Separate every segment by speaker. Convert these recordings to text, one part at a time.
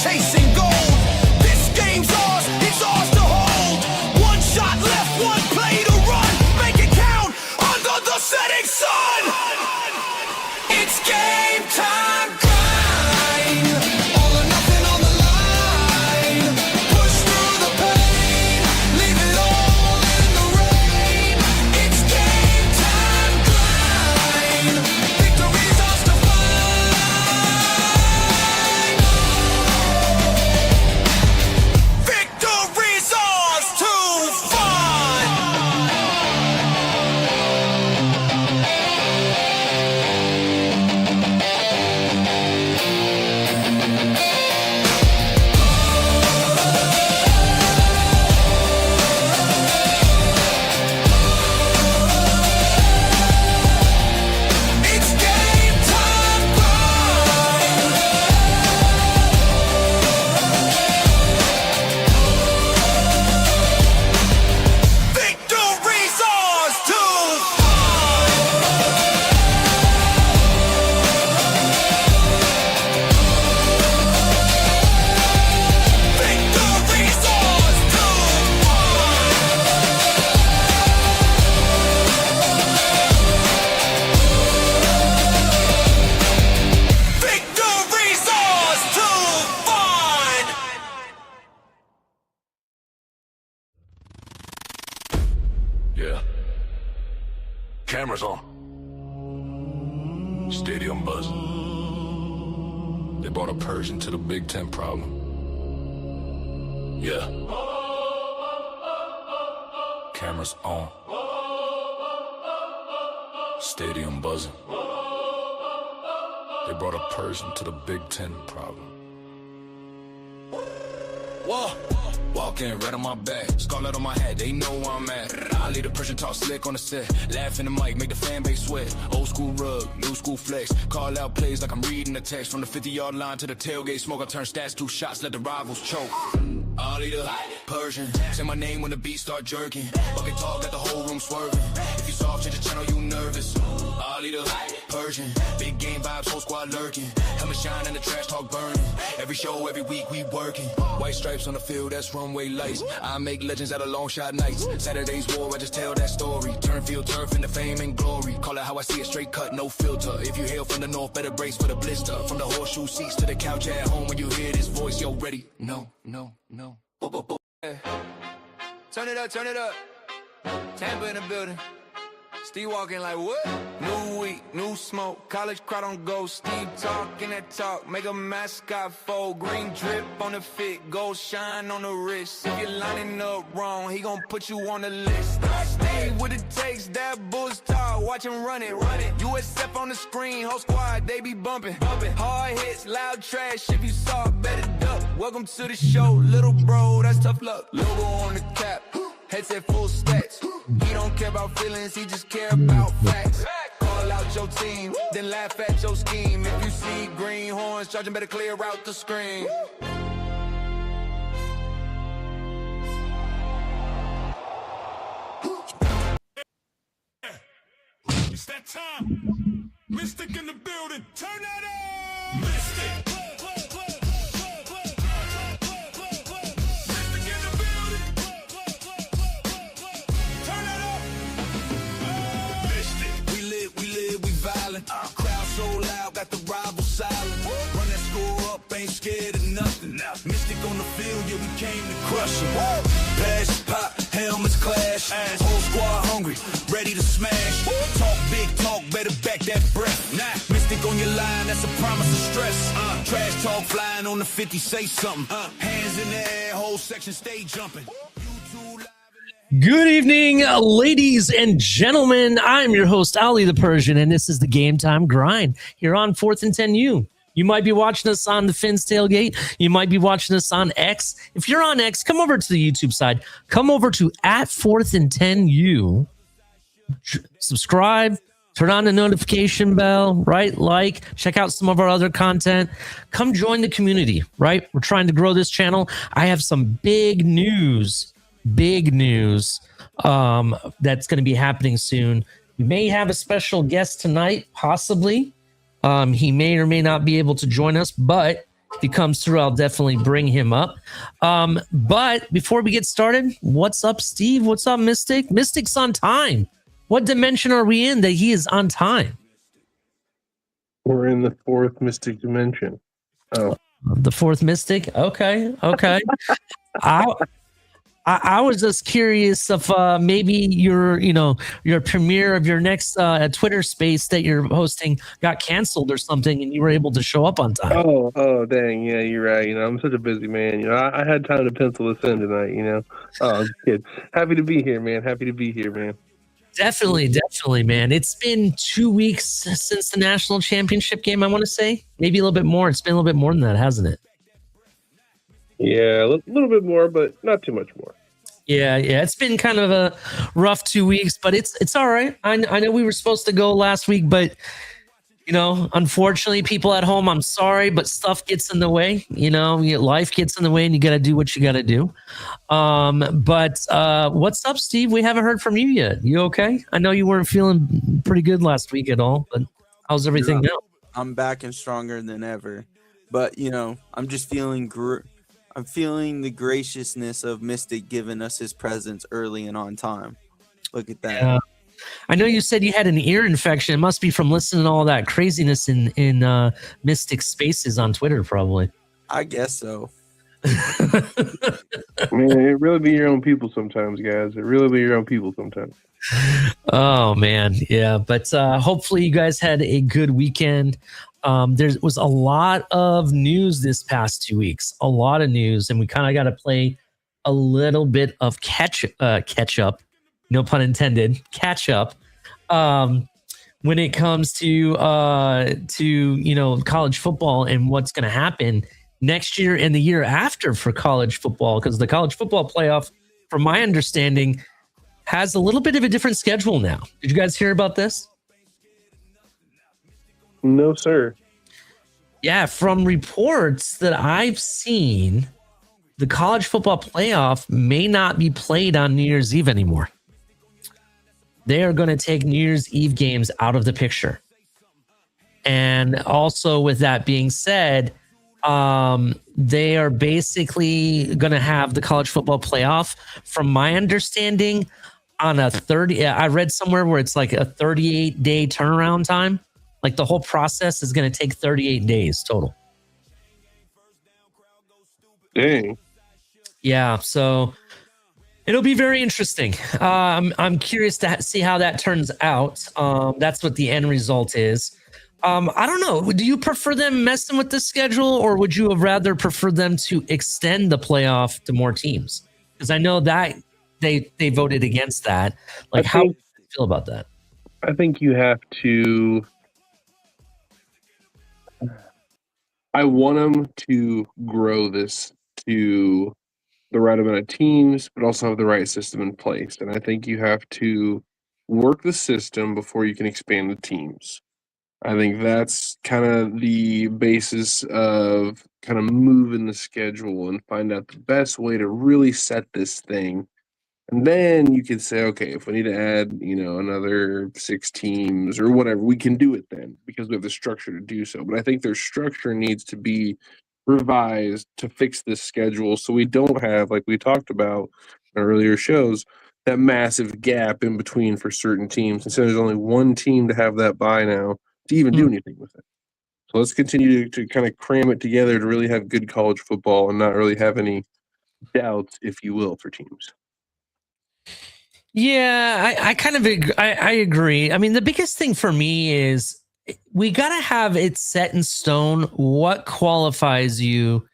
Speaker 1: chasing gold. This game's ours, it's ours to hold. One shot left, one play to run. Make it count under the setting sun. It's game time grind. All or nothing on the line. Push through the pain. Leave it all in the rain. It's game time grind. Victory's ours to find. Victory's ours to find. It's game time grind. Victory's ours to find. Victory's ours to find. Victory's ours to find.
Speaker 2: Yeah. Cameras on. Stadium buzzing. They brought a Persian to the Big Ten problem. Yeah. Cameras on. Stadium buzzing. They brought a Persian to the Big Ten problem. Whoa. Walking right on my back, scarlet on my hat, they know where I'm at. I lead the Persian talk slick on the set, laugh in the mic, make the fan base sweat. Old school rug, new school flex, call out plays like I'm reading the text. From the 50-yard line to the tailgate smoke, I turn stats to shots, let the rivals choke. I lead the Persian, say my name when the beat start jerking. Bucket talk, got the whole room swerving. If you soft, change the channel, you nervous. I lead the Persian, big game vibes, whole squad lurking. Helmet shine and the trash talk burning. Every show, every week we working. White stripes on the field, that's runway lights. I make legends out of long shot nights. Saturday's war, I just tell that story. Turn field turf into fame and glory. Call it how I see it, straight cut, no filter. If you hail from the north, better brace for the blister. From the horseshoe seats to the couch at home, when you hear this voice, yo, ready? No.
Speaker 3: Turn it up, turn it up. Tampa in the building. Steve walking like what? New week, new smoke. College crowd on go. Steve talking that talk. Make a mascot fold. Green drip on the fit. Gold shine on the wrist. If you're lining up wrong, he gon' put you on the list. Steve what it takes. That Bulls talk. Watch him run it. USF on the screen. Whole squad, they be bumping. Hard hits, loud trash. If you saw it, better duck. Welcome to the show, little bro. That's tough luck. Logo on the cap. Headset full stats. He don't care about feelings, he just care about facts. Call out your team, then laugh at your scheme. If you see green horns, charging better clear out the screen.
Speaker 4: It's that time. Mystic in the building. Turn that on. Mystic.
Speaker 1: Crowd so loud, got the rival silent. Run that score up, ain't scared of nothing. Mystic on the field, yeah, we came to crush them. Pass, pop, helmets clash. Whole squad hungry, ready to smash. Talk big talk, better back that breath. Mystic on your line, that's a promise of stress. Trash talk flying on the 50, say something. Hands in the air, whole section stay jumping.
Speaker 5: Good evening, ladies and gentlemen. I'm your host, Ali the Persian, and this is the Game Time Grind here on 4th and 10U. You might be watching us on the Finn's Tailgate. You might be watching us on X. If you're on X, come over to the YouTube side. Come over to @4th and 10U. Subscribe. Turn on the notification bell, right? Like, check out some of our other content. Come join the community, right? We're trying to grow this channel. I have some big news that's going to be happening soon. We may have a special guest tonight, possibly. He may or may not be able to join us, but If he comes through, I'll definitely bring him up. But before we get started, what's up, Steve? What's up, Mystic? Mystic's on time. What dimension are we in that he is on time?
Speaker 6: We're in the fourth mystic dimension. Oh,
Speaker 5: The fourth Mystic? Okay. I was just curious if maybe your premiere of your next Twitter space that you're hosting got canceled or something, and you were able to show up on time.
Speaker 6: oh, dang, yeah, you're right. I'm such a busy man. I had time to pencil this in tonight. Oh, kid, happy to be here, man. Happy to be here, man.
Speaker 5: Definitely, man. It's been 2 weeks since the national championship game. I want to say maybe a little bit more. It's been a little bit more than that, hasn't it?
Speaker 6: Yeah, a little bit more, but not too much more.
Speaker 5: Yeah. It's been kind of a rough 2 weeks, but it's all right. I know we were supposed to go last week, but unfortunately, people at home, I'm sorry, but stuff gets in the way. Life gets in the way, and you got to do what you got to do. But what's up, Steve? We haven't heard from you yet. You okay? I know you weren't feeling pretty good last week at all, but how's everything now?
Speaker 7: I'm back and stronger than ever. But I'm just feeling I'm feeling the graciousness of Mystic giving us his presence early and on time. Look at that.
Speaker 5: Yeah. I know you said you had an ear infection. It must be from listening to all that craziness in Mystic Spaces on Twitter, probably.
Speaker 7: I guess so.
Speaker 6: Man, it really be your own people sometimes, guys. It really be your own people sometimes.
Speaker 5: Oh, man. Yeah. But hopefully you guys had a good weekend. There was a lot of news this past 2 weeks, a lot of news, and we kind of got to play a little bit of catch up, no pun intended, catch up, when it comes to college football and what's going to happen next year and the year after for college football, because the college football playoff, from my understanding, has a little bit of a different schedule now. Did you guys hear about this?
Speaker 6: No, sir.
Speaker 5: Yeah, from reports that I've seen, the college football playoff may not be played on New Year's Eve anymore. They are going to take New Year's Eve games out of the picture. And also, with that being said, they are basically going to have the college football playoff, from my understanding, on a 30. I read somewhere where it's like a 38-day turnaround time. Like the whole process is going to take 38 days total.
Speaker 6: Dang.
Speaker 5: Yeah, so it'll be very interesting. I'm curious to see how that turns out. That's what the end result is. I don't know. Do you prefer them messing with the schedule, or would you have rather prefer them to extend the playoff to more teams? Because I know that they voted against that. Like, how do you feel about that?
Speaker 6: I think you have to. I want them to grow this to the right amount of teams, but also have the right system in place. And I think you have to work the system before you can expand the teams. I think that's kind of the basis of kind of moving the schedule and find out the best way to really set this thing. And then you can say, okay, if we need to add, another 6 teams or whatever, we can do it then because we have the structure to do so. But I think their structure needs to be revised to fix this schedule so we don't have, like we talked about in earlier shows, that massive gap in between for certain teams. Instead, there's only one team to have that bye now to even do anything with it. So let's continue to kind of cram it together to really have good college football and not really have any doubts, if you will, for teams.
Speaker 5: Yeah, I kind of agree. I agree. I mean, the biggest thing for me is we got to have it set in stone what qualifies you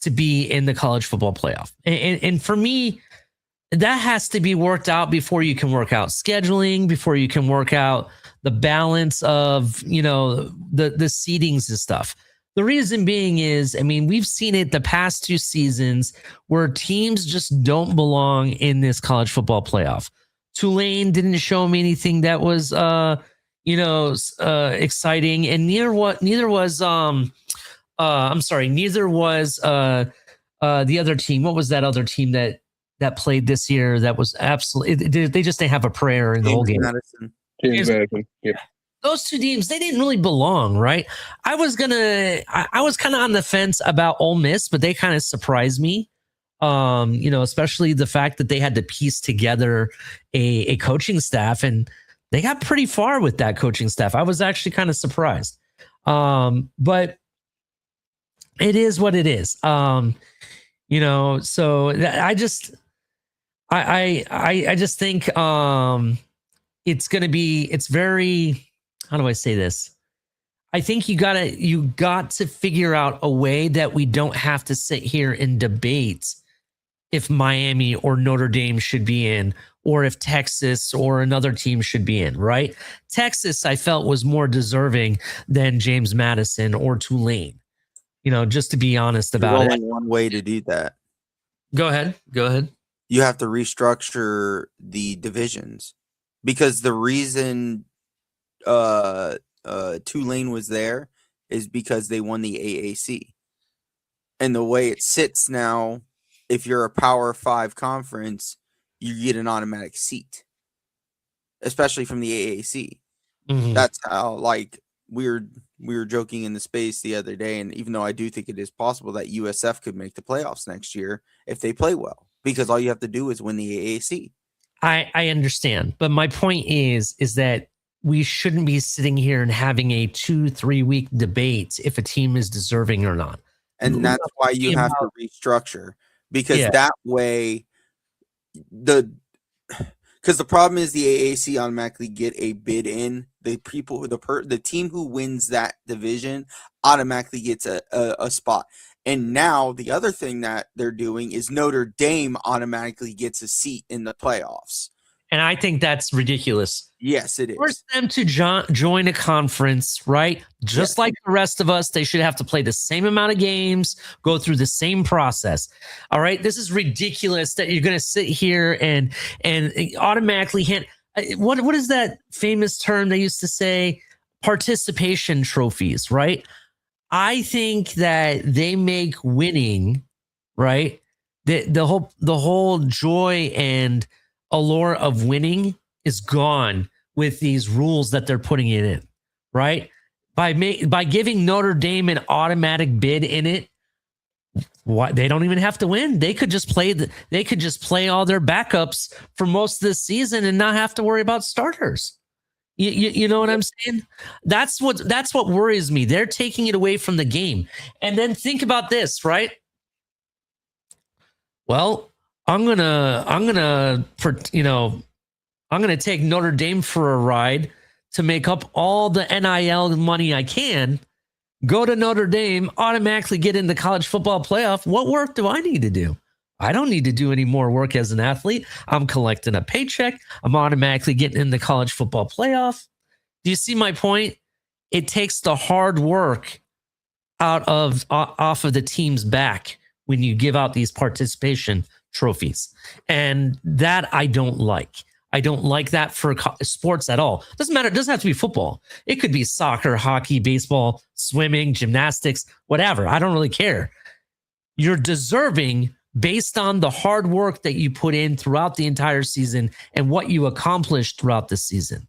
Speaker 5: to be in the college football playoff. And for me, that has to be worked out before you can work out scheduling, before you can work out the balance of, the seedings and stuff. The reason being is, I mean, we've seen it the past 2 seasons where teams just don't belong in this college football playoff. Tulane didn't show me anything that was, exciting, and neither was the other team. What was that other team that played this year? That was absolutely. They just didn't have a prayer in the whole game.
Speaker 7: Madison.
Speaker 6: James Madison. Yep.
Speaker 5: those two teams, they didn't really belong, right? I was kind of on the fence about Ole Miss, but they kind of surprised me. Especially the fact that they had to piece together a coaching staff, and they got pretty far with that coaching staff. I was actually kind of surprised. But it is what it is. So I just think it's very, how do I say this? I think you got to figure out a way that we don't have to sit here and debate if Miami or Notre Dame should be in, or if Texas or another team should be in, right? Texas, I felt, was more deserving than James Madison or Tulane. Just to be honest about
Speaker 7: There's
Speaker 5: it.
Speaker 7: only one way to do that.
Speaker 5: Go ahead.
Speaker 7: You have to restructure the divisions, because the reason Tulane was there is because they won the AAC. And the way it sits now, if you're a Power 5 conference, you get an automatic seat, especially from the AAC.
Speaker 5: Mhm.
Speaker 7: That's how, like, we were joking in the space the other day, and even though I do think it is possible that USF could make the playoffs next year if they play well, because all you have to do is win the AAC.
Speaker 5: I understand, but my point is that we shouldn't be sitting here and having a 2-3 week debate if a team is deserving or not.
Speaker 7: And that's why you have to restructure, because that way because the problem is the AAC automatically get a bid in. The team who wins that division automatically gets a spot. And now the other thing that they're doing is Notre Dame automatically gets a seat in the playoffs.
Speaker 5: And I think that's ridiculous.
Speaker 7: Yes, it is.
Speaker 5: Force them to join a conference, right? Just like the rest of us, they should have to play the same amount of games, go through the same process. All right, this is ridiculous that you're going to sit here and automatically hand. What is that famous term they used to say? Participation trophies, right? I think that they make winning, right? The whole joy and allure of winning is gone with these rules that they're putting it in, right? By giving Notre Dame an automatic bid in it, they don't even have to win. They could just play all their backups for most of the season and not have to worry about starters. You know what I'm saying? That's what worries me. They're taking it away from the game. And then think about this, right? Well, I'm gonna take Notre Dame for a ride to make up all the NIL money I can. Go to Notre Dame, automatically get in the college football playoff. What work do I need to do? I don't need to do any more work as an athlete. I'm collecting a paycheck. I'm automatically getting in the college football playoff. Do you see my point? It takes the hard work off of the team's back when you give out these participation trophies. And that I don't like. I don't like that for sports at all. Doesn't matter. It doesn't have to be football. It could be soccer, hockey, baseball, swimming, gymnastics, whatever. I don't really care. You're deserving based on the hard work that you put in throughout the entire season and what you accomplished throughout the season,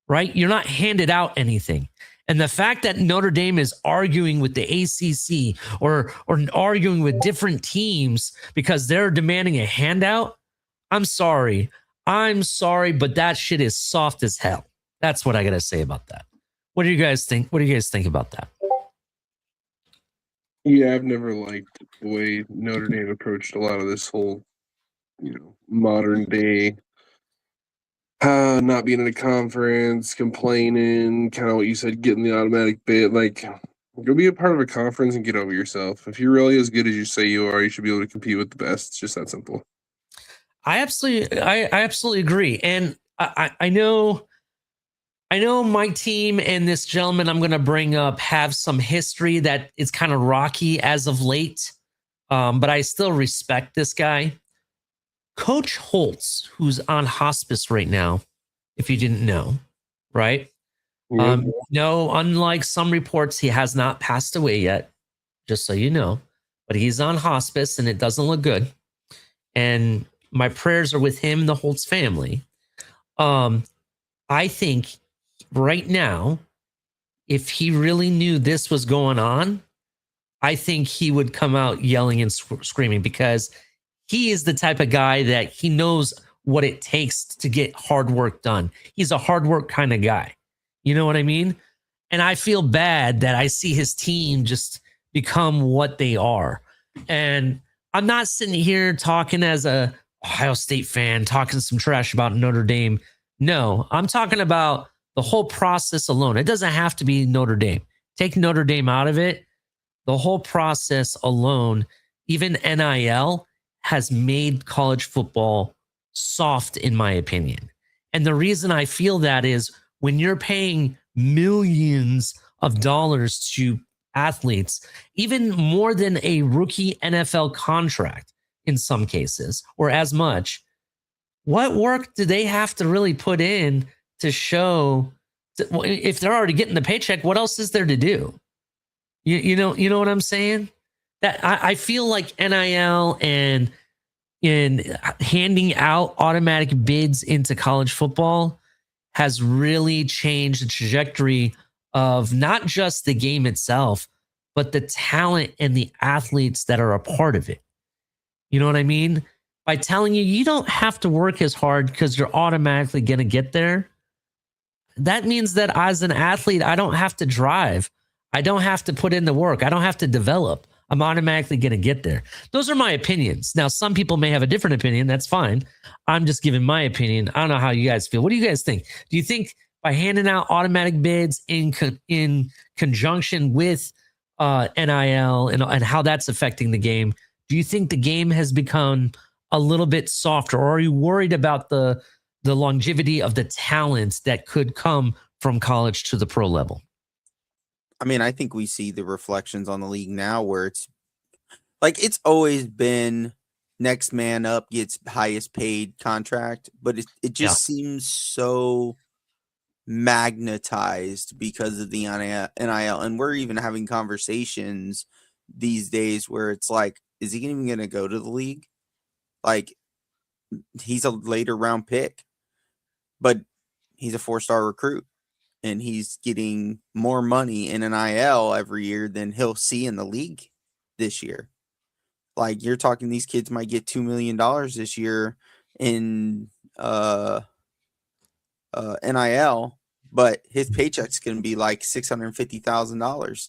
Speaker 5: right? You're not handed out anything. And the fact that Notre Dame is arguing with the ACC or arguing with different teams because they're demanding a handout, I'm sorry, but that shit is soft as hell. That's what I got to say about that. What do you guys think? What do you guys think about that?
Speaker 6: Yeah, I've never liked the way Notre Dame approached a lot of this whole, modern day not being in a conference, complaining, kind of what you said, getting the automatic bid. Like, go be a part of a conference and get over yourself. If you're really as good as you say you are, you should be able to compete with the best. It's just that simple.
Speaker 5: I absolutely agree. And I know my team and this gentleman I'm going to bring up have some history that is kind of rocky as of late. But I still respect this guy. Coach Holtz, who's on hospice right now, if you didn't know, right?
Speaker 6: Yeah.
Speaker 5: No, unlike some reports, he has not passed away yet, just so you know. But he's on hospice and it doesn't look good. And my prayers are with him and the Holtz family. I think right now, if he really knew this was going on, I think he would come out yelling and screaming, because he is the type of guy that he knows what it takes to get hard work done. He's a hard work kind of guy. You know what I mean? And I feel bad that I see his team just become what they are. And I'm not sitting here talking as a Ohio State fan, talking some trash about Notre Dame. No, I'm talking about the whole process alone. It doesn't have to be Notre Dame. Take Notre Dame out of it. The whole process alone, even NIL, has made college football soft, in my opinion. And the reason I feel that is when you're paying millions of dollars to athletes, even more than a rookie NFL contract in some cases, or as much, what work do they have to really put in to show? If they're already getting the paycheck, what else is there to do? You know what I'm saying? That I feel like NIL and in handing out automatic bids into college football has really changed the trajectory of not just the game itself, but the talent and the athletes that are a part of it. You know what I mean? By telling you don't have to work as hard because you're automatically going to get there. That means that as an athlete, I don't have to drive. I don't have to put in the work. I don't have to develop. I'm automatically going to get there. Those are my opinions. Now, some people may have a different opinion. That's fine. I'm just giving my opinion. I don't know how you guys feel. What do you guys think? Do you think by handing out automatic bids in conjunction with NIL and how that's affecting the game, do you think the game has become a little bit softer, or are you worried about the longevity of the talent that could come from college to the pro level?
Speaker 7: I mean, I think we see the reflections on the league now where it's like it's always been next man up gets highest paid contract, but it just seems so magnetized because of the NIL. And we're even having conversations these days where it's like, is he even going to go to the league? Like, he's a later round pick, but he's a 4-star recruit. And he's getting more money in an NIL every year than he'll see in the league this year. Like, you're talking these kids might get $2 million this year in NIL, but his paycheck's going to be like $650,000.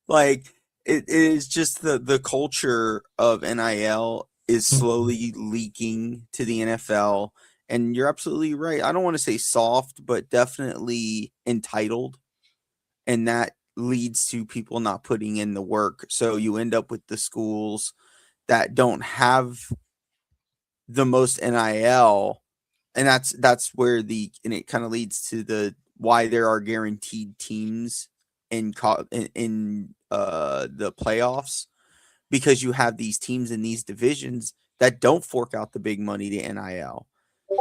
Speaker 7: Like, it is just the culture of NIL is slowly leaking to the NFL. And you're absolutely right. I don't want to say soft, but definitely entitled. And that leads to people not putting in the work. So you end up with the schools that don't have the most NIL. And that's where and it kind of leads to why there are guaranteed teams in the playoffs, because you have these teams in these divisions that don't fork out the big money to NIL.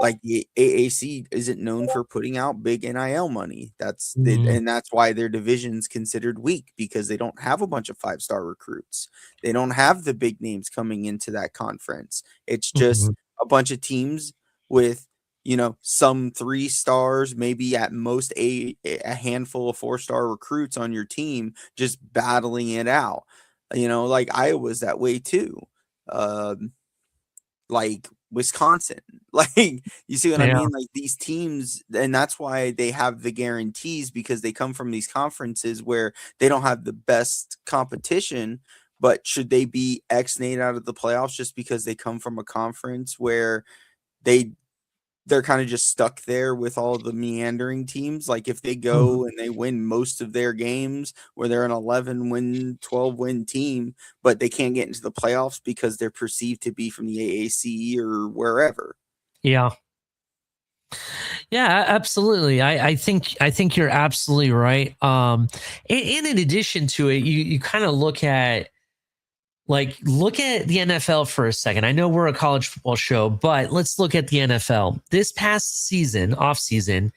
Speaker 7: Like the AAC isn't known for putting out big NIL money. And that's why their division's considered weak, because they don't have a bunch of 5-star recruits. They don't have the big names coming into that conference. It's just a bunch of teams with, some 3 stars, maybe at most a handful of 4-star recruits on your team, just battling it out. Like Iowa's that way too. Like Wisconsin, like, you see what I mean? Like, these teams, and that's why they have the guarantees, because they come from these conferences where they don't have the best competition. But should they be X-nayed out of the playoffs just because they come from a conference where they're kind of just stuck there with all the meandering teams? Like, if they go and they win most of their games, where they're an 11-win, 12-win team, but they can't get into the playoffs because they're perceived to be from the AAC or wherever.
Speaker 5: Yeah. Yeah, absolutely. I think you're absolutely right. And in addition to it, you kind of look at the NFL for a second. I know we're a college football show, but let's look at the NFL. This past season, off season,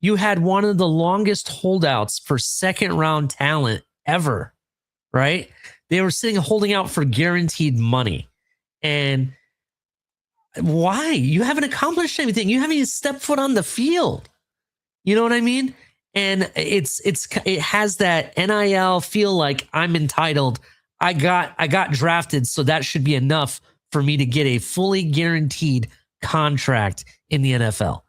Speaker 5: you had one of the longest holdouts for second round talent ever, right? They were holding out for guaranteed money. And why? You haven't accomplished anything. You haven't even stepped foot on the field. You know what I mean? And it has that NIL feel like I'm entitled. I got drafted, so that should be enough for me to get a fully guaranteed contract in the NFL.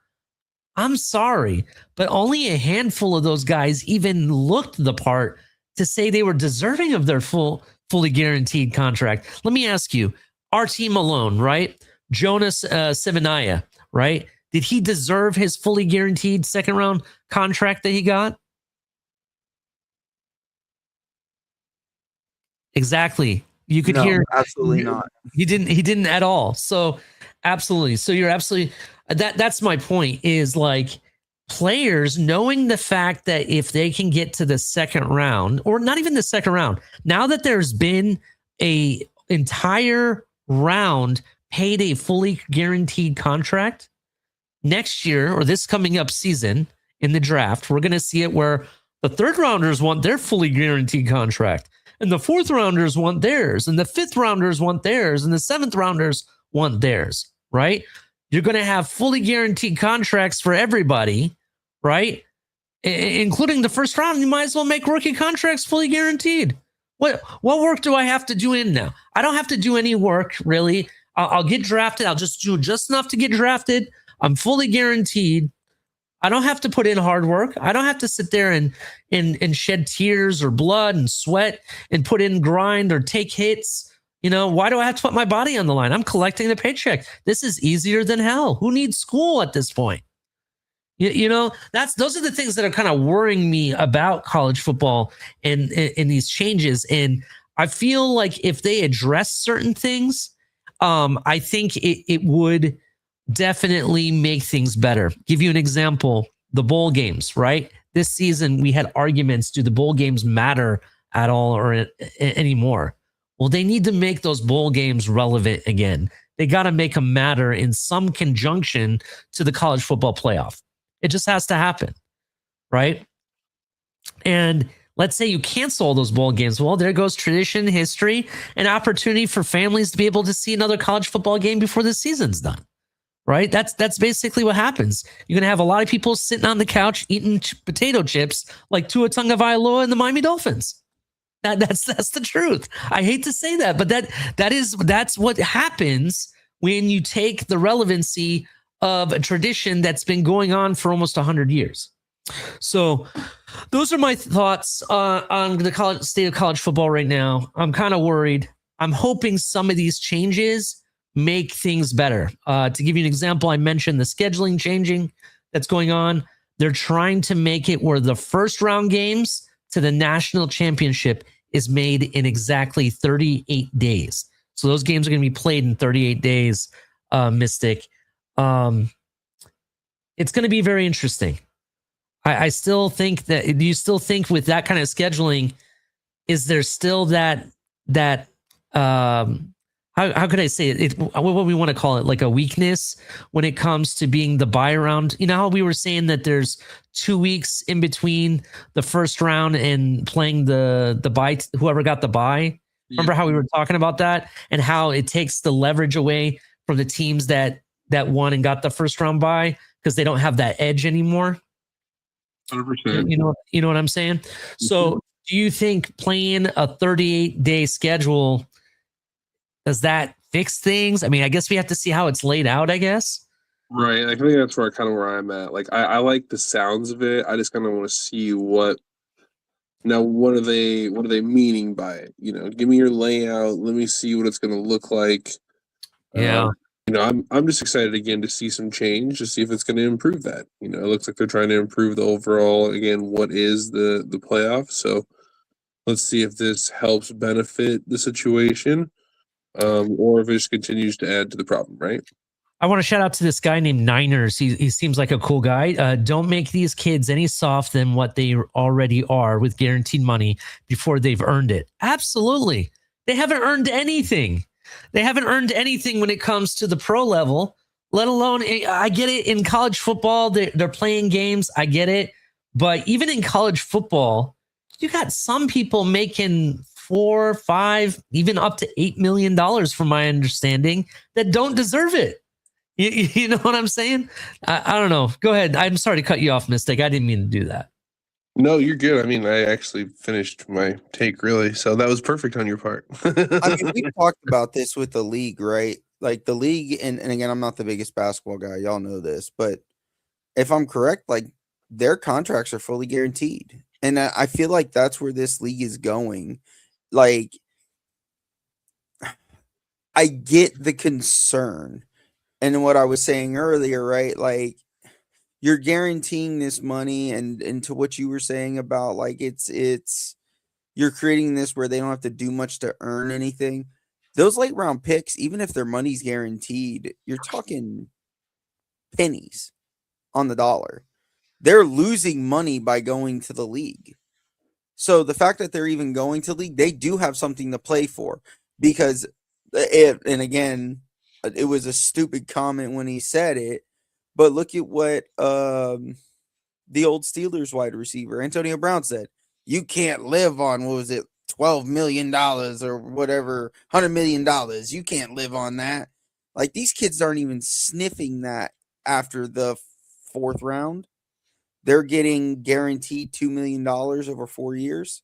Speaker 5: I'm sorry, but only a handful of those guys even looked the part to say they were deserving of their fully guaranteed contract. Let me ask you, our team alone, right? Jonas Sivanaya, right? Did he deserve his fully guaranteed second round contract that he got? Exactly. You could hear
Speaker 7: absolutely not.
Speaker 5: He didn't at all. So absolutely. So you're absolutely that's my point is like players knowing the fact that if they can get to the second round or not even the second round, now that there's been a entire round paid a fully guaranteed contract, next year or this coming up season in the draft, we're going to see it where the third rounders want their fully guaranteed contract and the fourth rounders want theirs and the fifth rounders want theirs and the seventh rounders want theirs, right? You're going to have fully guaranteed contracts for everybody, right? Including the first round. You might as well make rookie contracts fully guaranteed. What work do I have to do in now? I don't have to do any work, really. I'll get drafted. I'll just do just enough to get drafted. I'm fully guaranteed. I don't have to put in hard work. I don't have to sit there and shed tears or blood and sweat and put in grind or take hits. You know, why do I have to put my body on the line? I'm collecting the paycheck. This is easier than hell. Who needs school at this point? You know, those are the things that are kind of worrying me about college football and these changes. And I feel like if they address certain things, I think it would definitely make things better. Give you an example, the bowl games, right? This season we had arguments, do the bowl games matter at all or anymore? Well, they need to make those bowl games relevant again. They got to make them matter in some conjunction to the college football playoff. It just has to happen, right? And let's say you cancel all those bowl games. Well, there goes tradition, history, and opportunity for families to be able to see another college football game before the season's done. Right? That's basically what happens. You're going to have a lot of people sitting on the couch eating potato chips like Tua Tagovailoa and the Miami Dolphins. That's the truth. I hate to say that, but that's what happens when you take the relevancy of a tradition that's been going on for almost 100 years. So those are my thoughts on the state of college football right now. I'm kind of worried. I'm hoping some of these changes make things better. To give you an example, I mentioned the scheduling changing that's going on. They're trying to make it where the first round games to the national championship is made in exactly 38 days. So those games are going to be played in 38 days, Mystic. It's going to be very interesting. I still think that, do you still think with that kind of scheduling, is there still that how could I say it? What we want to call it, like a weakness when it comes to being the bye round. You know how we were saying that there's 2 weeks in between the first round and playing the bye, whoever got the bye. Remember how we were talking about that and how it takes the leverage away from the teams that won and got the first round bye because they don't have that edge anymore.
Speaker 6: 100%.
Speaker 5: You know what I'm saying? So do you think playing a 38-day schedule, does that fix things? I mean, I guess we have to see how it's laid out, I guess.
Speaker 6: Right. I think that's where I'm at. Like, I like the sounds of it. I just kind of want to see what are they meaning by it? You know, give me your layout. Let me see what it's going to look like.
Speaker 5: Yeah.
Speaker 6: I'm just excited again to see some change, to see if it's going to improve that. You know, it looks like they're trying to improve the overall, again, what is the playoff. So let's see if this helps benefit the situation. Or if it just continues to add to the problem, right?
Speaker 5: I want to shout out to this guy named Niners. He seems like a cool guy. Don't make these kids any soft than what they already are with guaranteed money before they've earned it. Absolutely. They haven't earned anything. They haven't earned anything when it comes to the pro level, let alone, I get it, in college football, they're playing games. I get it. But even in college football, you got some people making $4, $5, even up to $8 million, from my understanding, that don't deserve it. You know what I'm saying? I don't know. Go ahead. I'm sorry to cut you off, Mystic. I didn't mean to do that.
Speaker 6: No, you're good. I mean, I actually finished my take really, so that was perfect on your part.
Speaker 7: I mean, we've talked about this with the league, right? Like the league, and again, I'm not the biggest basketball guy. Y'all know this, but if I'm correct, like their contracts are fully guaranteed. And I feel like that's where this league is going. Like, I get the concern. And what I was saying earlier, right? Like, you're guaranteeing this money, and to what you were saying about like it's you're creating this where they don't have to do much to earn anything. Those late round picks, even if their money's guaranteed, you're talking pennies on the dollar. They're losing money by going to the league. So the fact that they're even going to league, they do have something to play for. Because and again, it was a stupid comment when he said it, but look at what the old Steelers wide receiver Antonio Brown said. You can't live on, what was it, $12 million or whatever, $100 million. You can't live on that. Like, these kids aren't even sniffing that after the fourth round. They're getting guaranteed $2 million over 4 years,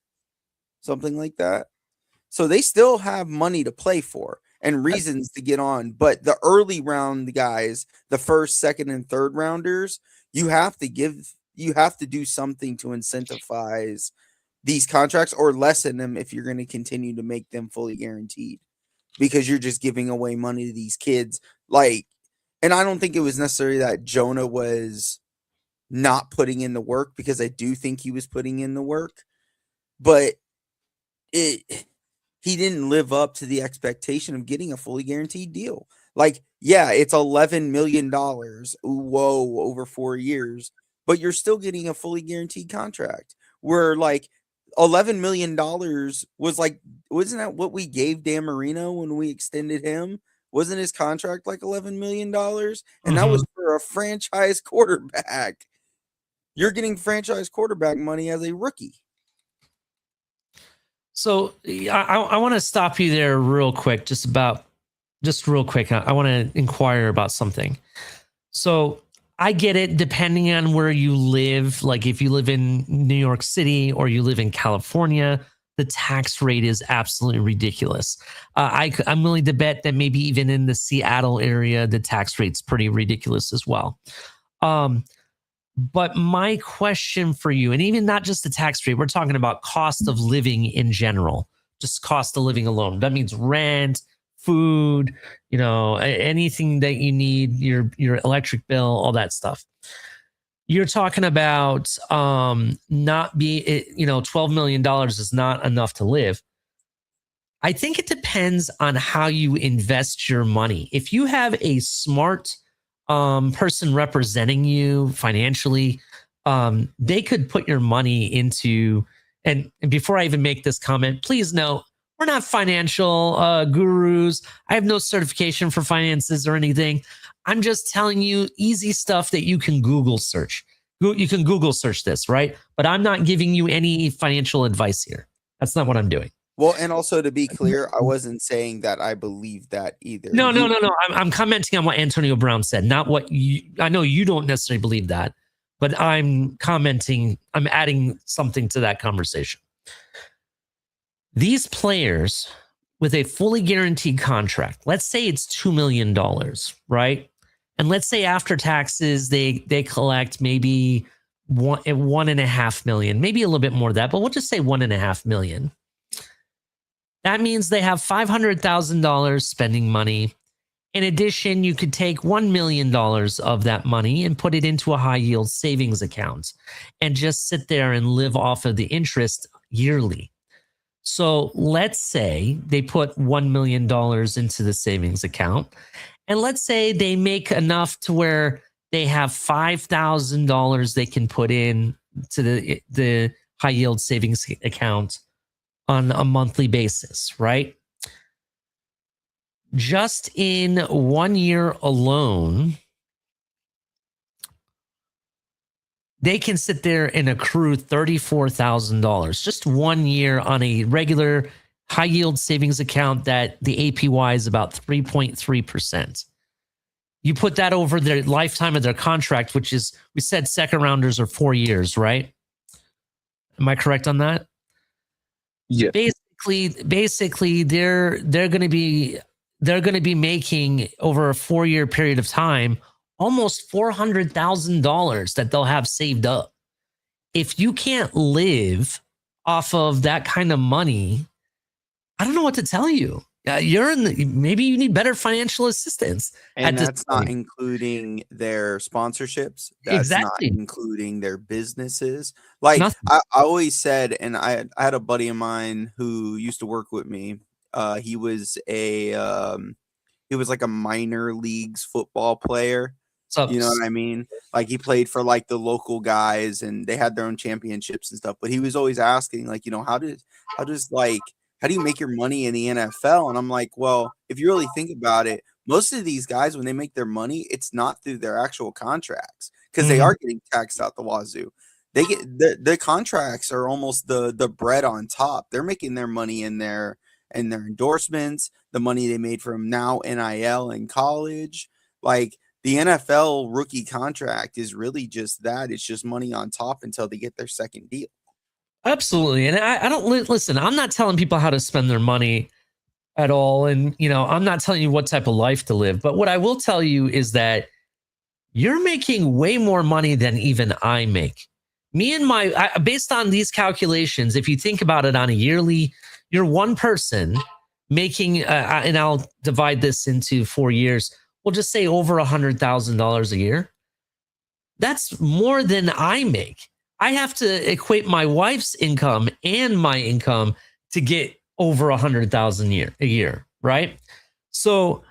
Speaker 7: something like that. So they still have money to play for and reasons to get on. But the early round guys, the first, second, and third rounders, you have to do something to incentivize these contracts or lessen them if you're going to continue to make them fully guaranteed, because you're just giving away money to these kids. Like, and I don't think it was necessarily that Jonah was not putting in the work, because I do think he was putting in the work, but he didn't live up to the expectation of getting a fully guaranteed deal. Like, yeah, it's $11 million. Whoa, over 4 years, but you're still getting a fully guaranteed contract where like $11 million was like, wasn't that what we gave Dan Marino when we extended him? Wasn't his contract like $11 million? And that was for a franchise quarterback. You're getting franchise quarterback money as a rookie.
Speaker 5: So I want to stop you there real quick, just real quick. I want to inquire about something. So I get it, depending on where you live. Like if you live in New York City or you live in California, the tax rate is absolutely ridiculous. I'm willing to bet that maybe even in the Seattle area, the tax rate's pretty ridiculous as well. But my question for you, and even not just the tax rate, we're talking about cost of living in general, just cost of living alone. That means rent, food, anything that you need, your electric bill, all that stuff. You're talking about $12 million is not enough to live. I think it depends on how you invest your money. If you have a smart person representing you financially, they could put your money into, and before I even make this comment, please know we're not financial gurus. I have no certification for finances or anything. I'm just telling you easy stuff that you can Google search. You can Google search this, right? But I'm not giving you any financial advice here. That's not what I'm doing.
Speaker 7: Well, and also to be clear, I wasn't saying that I believe that either.
Speaker 5: No. I'm commenting on what Antonio Brown said, not what you. I know you don't necessarily believe that, but I'm commenting. I'm adding something to that conversation. These players with a fully guaranteed contract, let's say it's $2 million, right? And let's say after taxes, they collect maybe $1.5 million, maybe a little bit more of that, but we'll just say $1.5 million. That means they have $500,000 spending money. In addition, you could take $1 million of that money and put it into a high yield savings account and just sit there and live off of the interest yearly. So let's say they put $1 million into the savings account, and let's say they make enough to where they have $5,000 they can put in to the high yield savings account on a monthly basis, right? Just in 1 year alone, they can sit there and accrue $34,000 just 1 year on a regular high yield savings account that the APY is about 3.3%. You put that over their lifetime of their contract, which is, we said second rounders are 4 years, right? Am I correct on that?
Speaker 6: Yeah.
Speaker 5: Basically, they're going to be making over a 4-year period of time almost $400,000 that they'll have saved up. If you can't live off of that kind of money, I don't know what to tell you. Maybe you need better financial assistance.
Speaker 7: And
Speaker 5: at this
Speaker 7: that's not
Speaker 5: point.
Speaker 7: including their sponsorships. That's
Speaker 5: Exactly.
Speaker 7: not including their businesses. Like
Speaker 5: Nothing.
Speaker 7: I always said, and I had a buddy of mine who used to work with me. He was like a minor leagues football player.
Speaker 5: So,
Speaker 7: You know what I mean? Like he played for like the local guys and they had their own championships and stuff. But he was always asking, like, how do you make your money in the NFL? And I'm like, well, if you really think about it, most of these guys, when they make their money, it's not through their actual contracts because they are getting taxed out the wazoo. They get the contracts are almost the bread on top. They're making their money in their endorsements, the money they made from now NIL in college. Like the NFL rookie contract is really just that. It's just money on top until they get their second deal.
Speaker 5: absolutely. And I don't listen, I'm not telling people how to spend their money at all. And, I'm not telling you what type of life to live. But what I will tell you is that you're making way more money than even I make. Me and based on these calculations, if you think about it on a yearly, you're one person making, and I'll divide this into 4 years. We'll just say over $100,000 a year. That's more than I make. I have to equate my wife's income and my income to get over $100,000 a year, right? So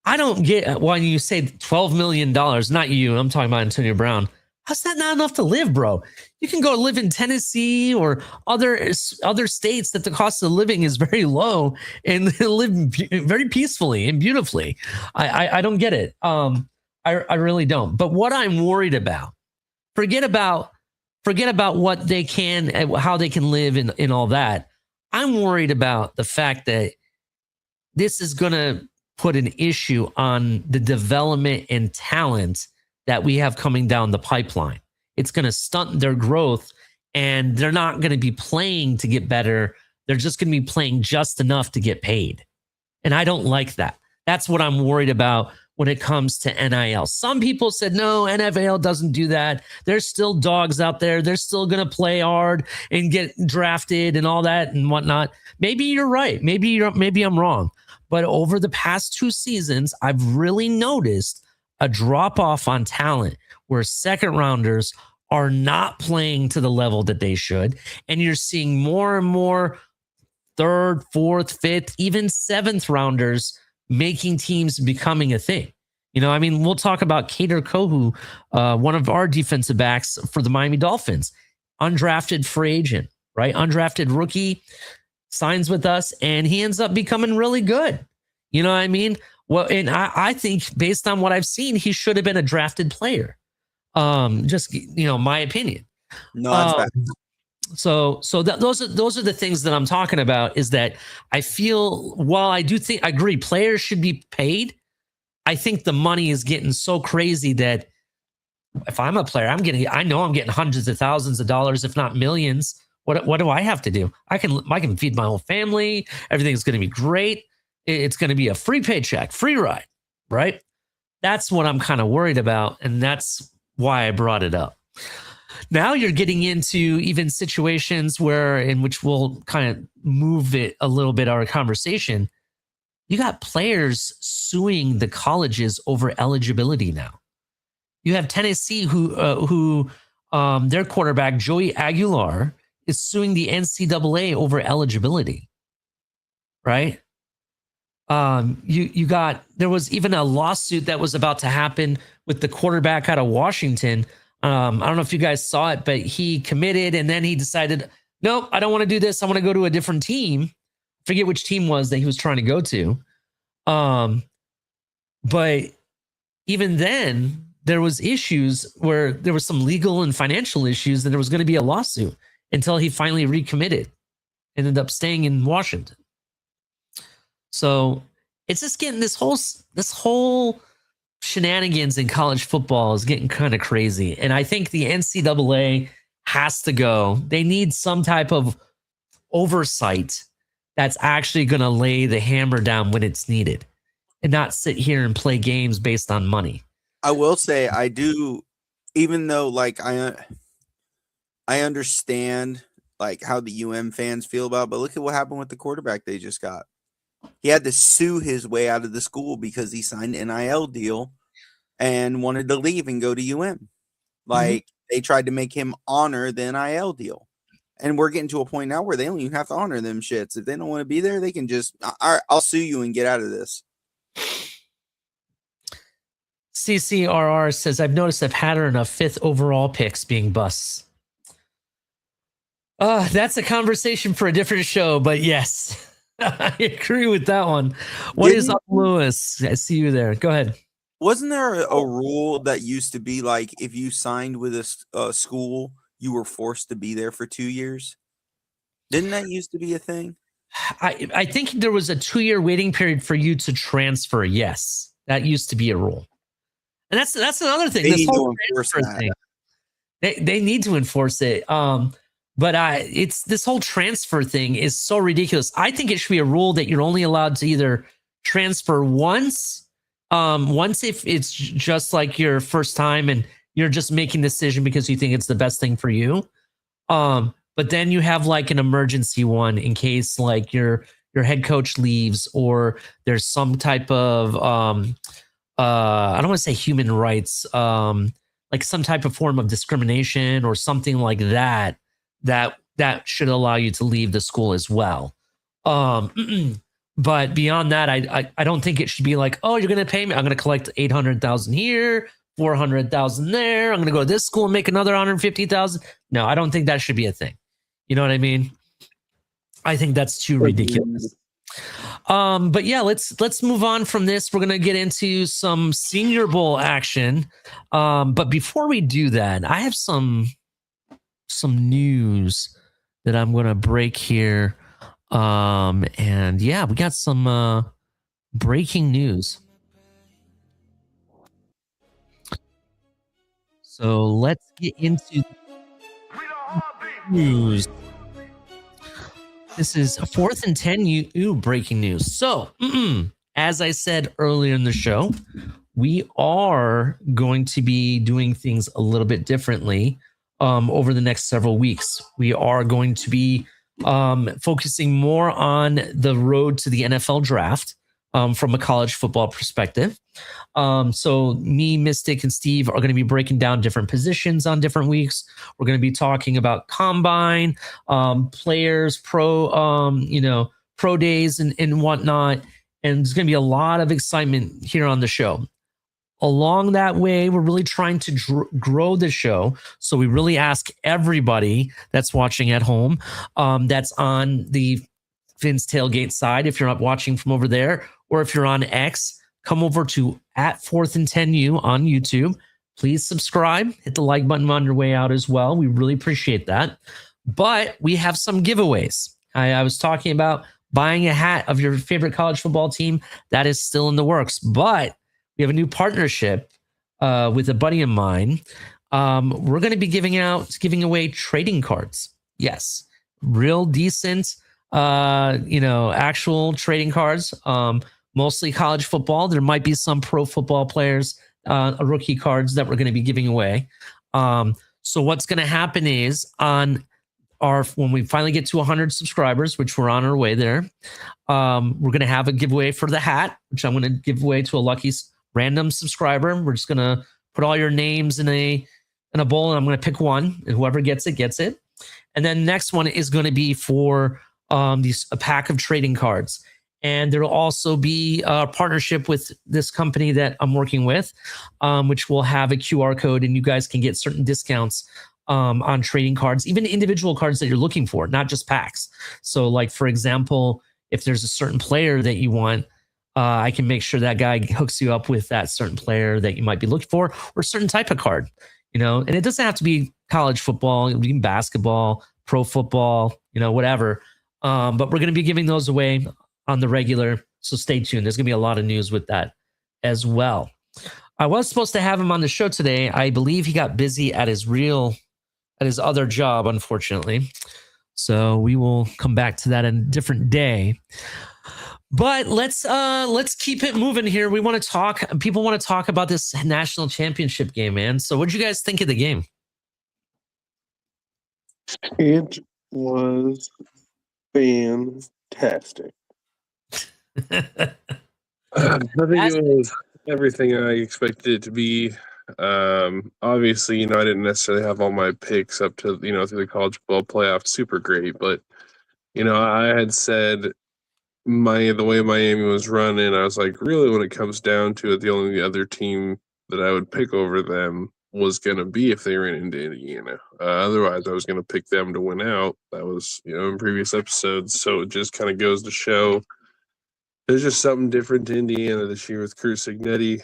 Speaker 5: I don't get when you say $12 million, not you, I'm talking about Antonio Brown. How's that not enough to live, bro? You can go live in Tennessee or other states that the cost of living is very low and live very peacefully and beautifully. I don't get it. I really don't. But what I'm worried about, forget about what they can, how they can live in all that. I'm worried about the fact that this is going to put an issue on the development and talent that we have coming down the pipeline. It's going to stunt their growth and they're not going to be playing to get better. They're just going to be playing just enough to get paid. And I don't like that. That's what I'm worried about when it comes to NIL. Some people said, no, NFL doesn't do that. There's still dogs out there. They're still going to play hard and get drafted and all that and whatnot. Maybe you're right. Maybe I'm wrong. But over the past 2 seasons, I've really noticed a drop off on talent where second rounders are not playing to the level that they should. And you're seeing more and more third, fourth, fifth, even seventh rounders making teams becoming a thing. We'll talk about Kader Kohu, one of our defensive backs for the Miami Dolphins, undrafted free agent, right? Undrafted rookie, signs with us, and he ends up becoming really good. You know what I mean? Well, and I think based on what I've seen, he should have been a drafted player. Just my opinion.
Speaker 7: No, that's bad.
Speaker 5: So those are the things that I'm talking about. Is that I feel, while I do think I agree players should be paid, I think the money is getting so crazy that if I'm a player, I know I'm getting hundreds of thousands of dollars, if not millions. What do I have to do? I can feed my whole family. Everything's going to be great. It's going to be a free paycheck, free ride, right? That's what I'm kind of worried about, and that's why I brought it up. Now you're getting into even situations in which we'll kind of move it a little bit, our conversation. You got players suing the colleges over eligibility now. You have Tennessee who their quarterback, Joey Aguilar, is suing the NCAA over eligibility, right? There was even a lawsuit that was about to happen with the quarterback out of Washington. I don't know if you guys saw it, but he committed and then he decided, nope, I don't want to do this. I want to go to a different team. Forget which team was that he was trying to go to. But even then, there was issues where there was some legal and financial issues, and there was going to be a lawsuit until he finally recommitted, ended up staying in Washington. So it's just getting this whole shenanigans in college football is getting kind of crazy. And I think the NCAA has to go. They need some type of oversight that's actually going to lay the hammer down when it's needed and not sit here and play games based on money.
Speaker 7: I will say I do, even though like I understand like how the fans feel about it, but look at what happened with the quarterback they just got. He had to sue his way out of the school because he signed an NIL deal and wanted to leave and go to Like they tried to make him honor the NIL deal. And we're getting to a point now where they don't even have to honor them shits. If they don't want to be there, they can just, all right, I'll sue you and get out of this.
Speaker 5: CCRR says, I've noticed a pattern of 5th overall picks being busts. That's a conversation for a different show, but yes, I agree with that one. What is up, Lewis? I see you there. Go ahead.
Speaker 7: Wasn't there a rule that used to be like if you signed with a school, you were forced to be there for 2 years? Didn't that used to be a thing?
Speaker 5: I think there was a 2-year waiting period for you to transfer. Yes, that used to be a rule. And that's another thing.
Speaker 7: They
Speaker 5: This
Speaker 7: need
Speaker 5: whole
Speaker 7: to enforce
Speaker 5: transfer
Speaker 7: that.
Speaker 5: thing. They need to enforce it. But it's this whole transfer thing is so ridiculous. I think it should be a rule that you're only allowed to either transfer once if it's just like your first time and you're just making the decision because you think it's the best thing for you. But then you have like an emergency one in case like your head coach leaves or there's some type of I don't want to say human rights, like some type of form of discrimination or something like that should allow you to leave the school as well. But beyond that, I don't think it should be like, oh, you're going to pay me. I'm going to collect 800,000 here, 400,000 there. I'm going to go to this school and make another 150,000. No, I don't think that should be a thing. You know what I mean? I think that's too ridiculous. But yeah, let's move on from this. We're going to get into some Senior Bowl action. But before we do that, I have some news that I'm going to break here. And yeah, we got some breaking news. So let's get into news. This is 4th and 10 breaking news. So, as I said earlier in the show, we are going to be doing things a little bit differently over the next several weeks. We are going to be focusing more on the road to the NFL draft from a college football perspective. So me, Mystic, and Steve are going to be breaking down different positions on different weeks. We're going to be talking about combine, players, pro days and whatnot. And there's going to be a lot of excitement here on the show. Along that way, we're really trying to grow the show. So we really ask everybody that's watching at home, that's on the Finn's Tailgate side, if you're not watching from over there, or if you're on X, come over to @4th&10U on YouTube. Please subscribe, hit the like button on your way out as well. We really appreciate that. But we have some giveaways. I was talking about buying a hat of your favorite college football team. That is still in the works. But we have a new partnership with a buddy of mine. We're going to be giving away trading cards. Yes, real decent, actual trading cards. Mostly college football. There might be some pro football players, rookie cards that we're going to be giving away. So what's going to happen is when we finally get to 100 subscribers, which we're on our way there, we're going to have a giveaway for the hat, which I'm going to give away to a lucky random subscriber. We're just going to put all your names in a bowl, and I'm going to pick one, and whoever gets it, gets it. And then the next one is going to be for a pack of trading cards. And there will also be a partnership with this company that I'm working with, which will have a QR code, and you guys can get certain discounts on trading cards, even individual cards that you're looking for, not just packs. So like, for example, if there's a certain player that you want, I can make sure that guy hooks you up with that certain player that you might be looking for, or a certain type of card, and it doesn't have to be college football, it can be basketball, pro football, whatever. But we're going to be giving those away on the regular. So stay tuned. There's going to be a lot of news with that as well. I was supposed to have him on the show today. I believe he got busy at his other job, unfortunately. So we will come back to that in a different day. But let's keep it moving here. We want to talk. People want to talk about this national championship game, man. So, what did you guys think of the game?
Speaker 6: It was fantastic. I think it was everything I expected it to be. Obviously, I didn't necessarily have all my picks up to, through the college football playoff super great, but, I had said the way Miami was running, I was like, really, when it comes down to it, the only other team that I would pick over them was going to be if they ran into Indiana. Otherwise, I was going to pick them to win out. That was, in previous episodes. So it just kind of goes to show there's just something different to Indiana this year with Kurt Signetti.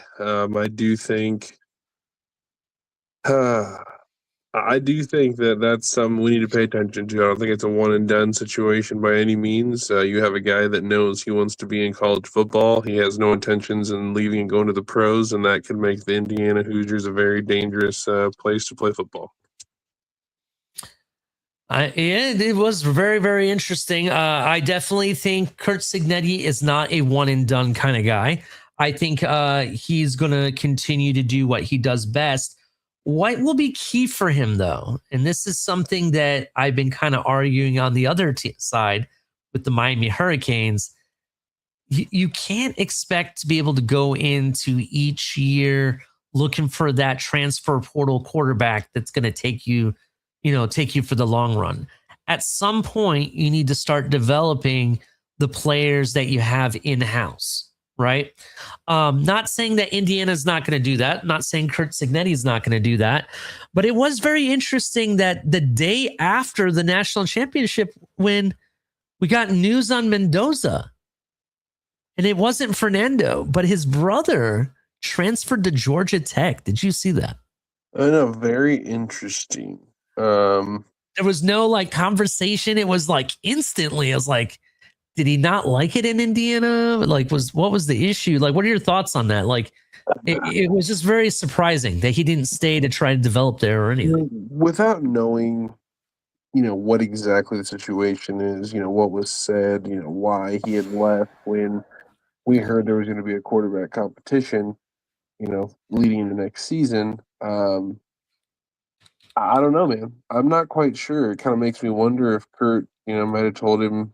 Speaker 6: I do think that that's something we need to pay attention to. I don't think it's a one and done situation by any means. You have a guy that knows he wants to be in college football. He has no intentions in leaving and going to the pros, and that could make the Indiana Hoosiers a very dangerous place to play football.
Speaker 5: It was very, very interesting. I definitely think Kurt Signetti is not a one and done kind of guy. I think he's going to continue to do what he does best. What will be key for him, though, and this is something that I've been kind of arguing on the other side with the Miami Hurricanes, you can't expect to be able to go into each year looking for that transfer portal quarterback that's going to take you for the long run. At some point, you need to start developing the players that you have in-house, right? Not saying that Indiana's not going to do that. Not saying Kurt Signetti is not going to do that. But it was very interesting that the day after the national championship win, we got news on Mendoza. And it wasn't Fernando, but his brother transferred to Georgia Tech. Did you see that?
Speaker 6: I know, very interesting.
Speaker 5: There was no conversation. It was instantly. I was like, did he not like it in Indiana? What was the issue? What are your thoughts on that? It was just very surprising that he didn't stay to try to develop there or anything.
Speaker 6: Without knowing, what exactly the situation is, what was said, why he had left when we heard there was going to be a quarterback competition, leading into next season. I don't know, man. I'm not quite sure. It kind of makes me wonder if Kurt, might have told him,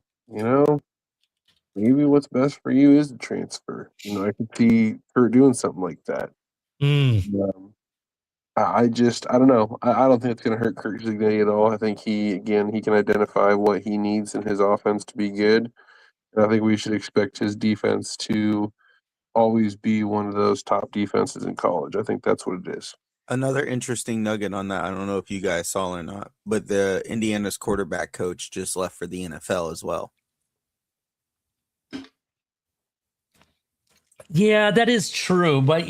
Speaker 6: maybe what's best for you is the transfer. I could see Kurt doing something like that. I don't know. I don't think it's going to hurt Kurt Signetti at all. I think he can identify what he needs in his offense to be good. And I think we should expect his defense to always be one of those top defenses in college. I think that's what it is.
Speaker 7: Another interesting nugget on that, I don't know if you guys saw or not, but the Indiana's quarterback coach just left for the NFL as well.
Speaker 5: Yeah, that is true. But,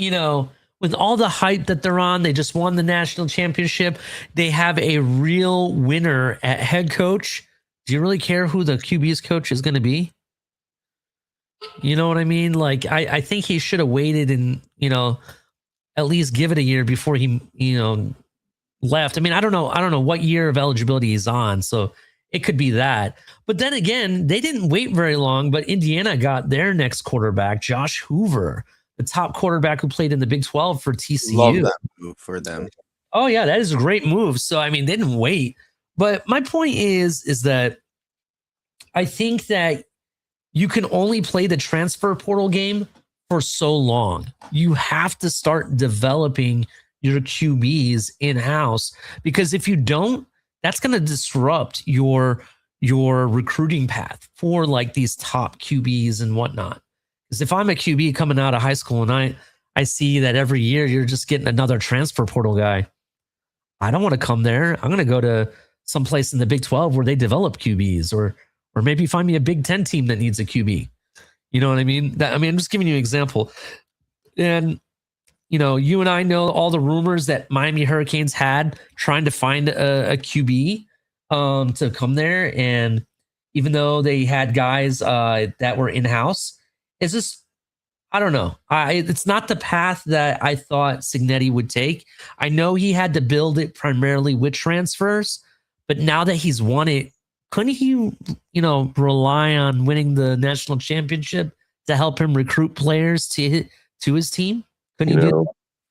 Speaker 5: with all the hype that they're on, they just won the national championship. They have a real winner at head coach. Do you really care who the QB's coach is going to be? You know what I mean? I think he should have waited and, at least give it a year before he, left. I mean, I don't know what year of eligibility he's on. So it could be that. But then again, they didn't wait very long, but Indiana got their next quarterback, Josh Hoover, the top quarterback who played in the Big 12 for TCU.
Speaker 7: Love that move for them.
Speaker 5: Oh, yeah, that is a great move. So, I mean, they didn't wait. But my point is that I think that you can only play the transfer portal game for so long. You have to start developing your QBs in-house, because if you don't, that's going to disrupt your recruiting path for these top QBs and whatnot. Because if I'm a QB coming out of high school and I see that every year you're just getting another transfer portal guy, I don't want to come there. I'm going to go to someplace in the Big 12 where they develop QBs, or maybe find me a Big 10 team that needs a QB. You know what I mean? I'm just giving you an example. And, you and I know all the rumors that Miami Hurricanes had trying to find a QB to come there. And even though they had guys that were in-house, I don't know. It's not the path that I thought Signetti would take. I know he had to build it primarily with transfers, but now that he's won it, couldn't he, rely on winning the national championship to help him recruit players to his team? Couldn't
Speaker 6: You
Speaker 5: he do?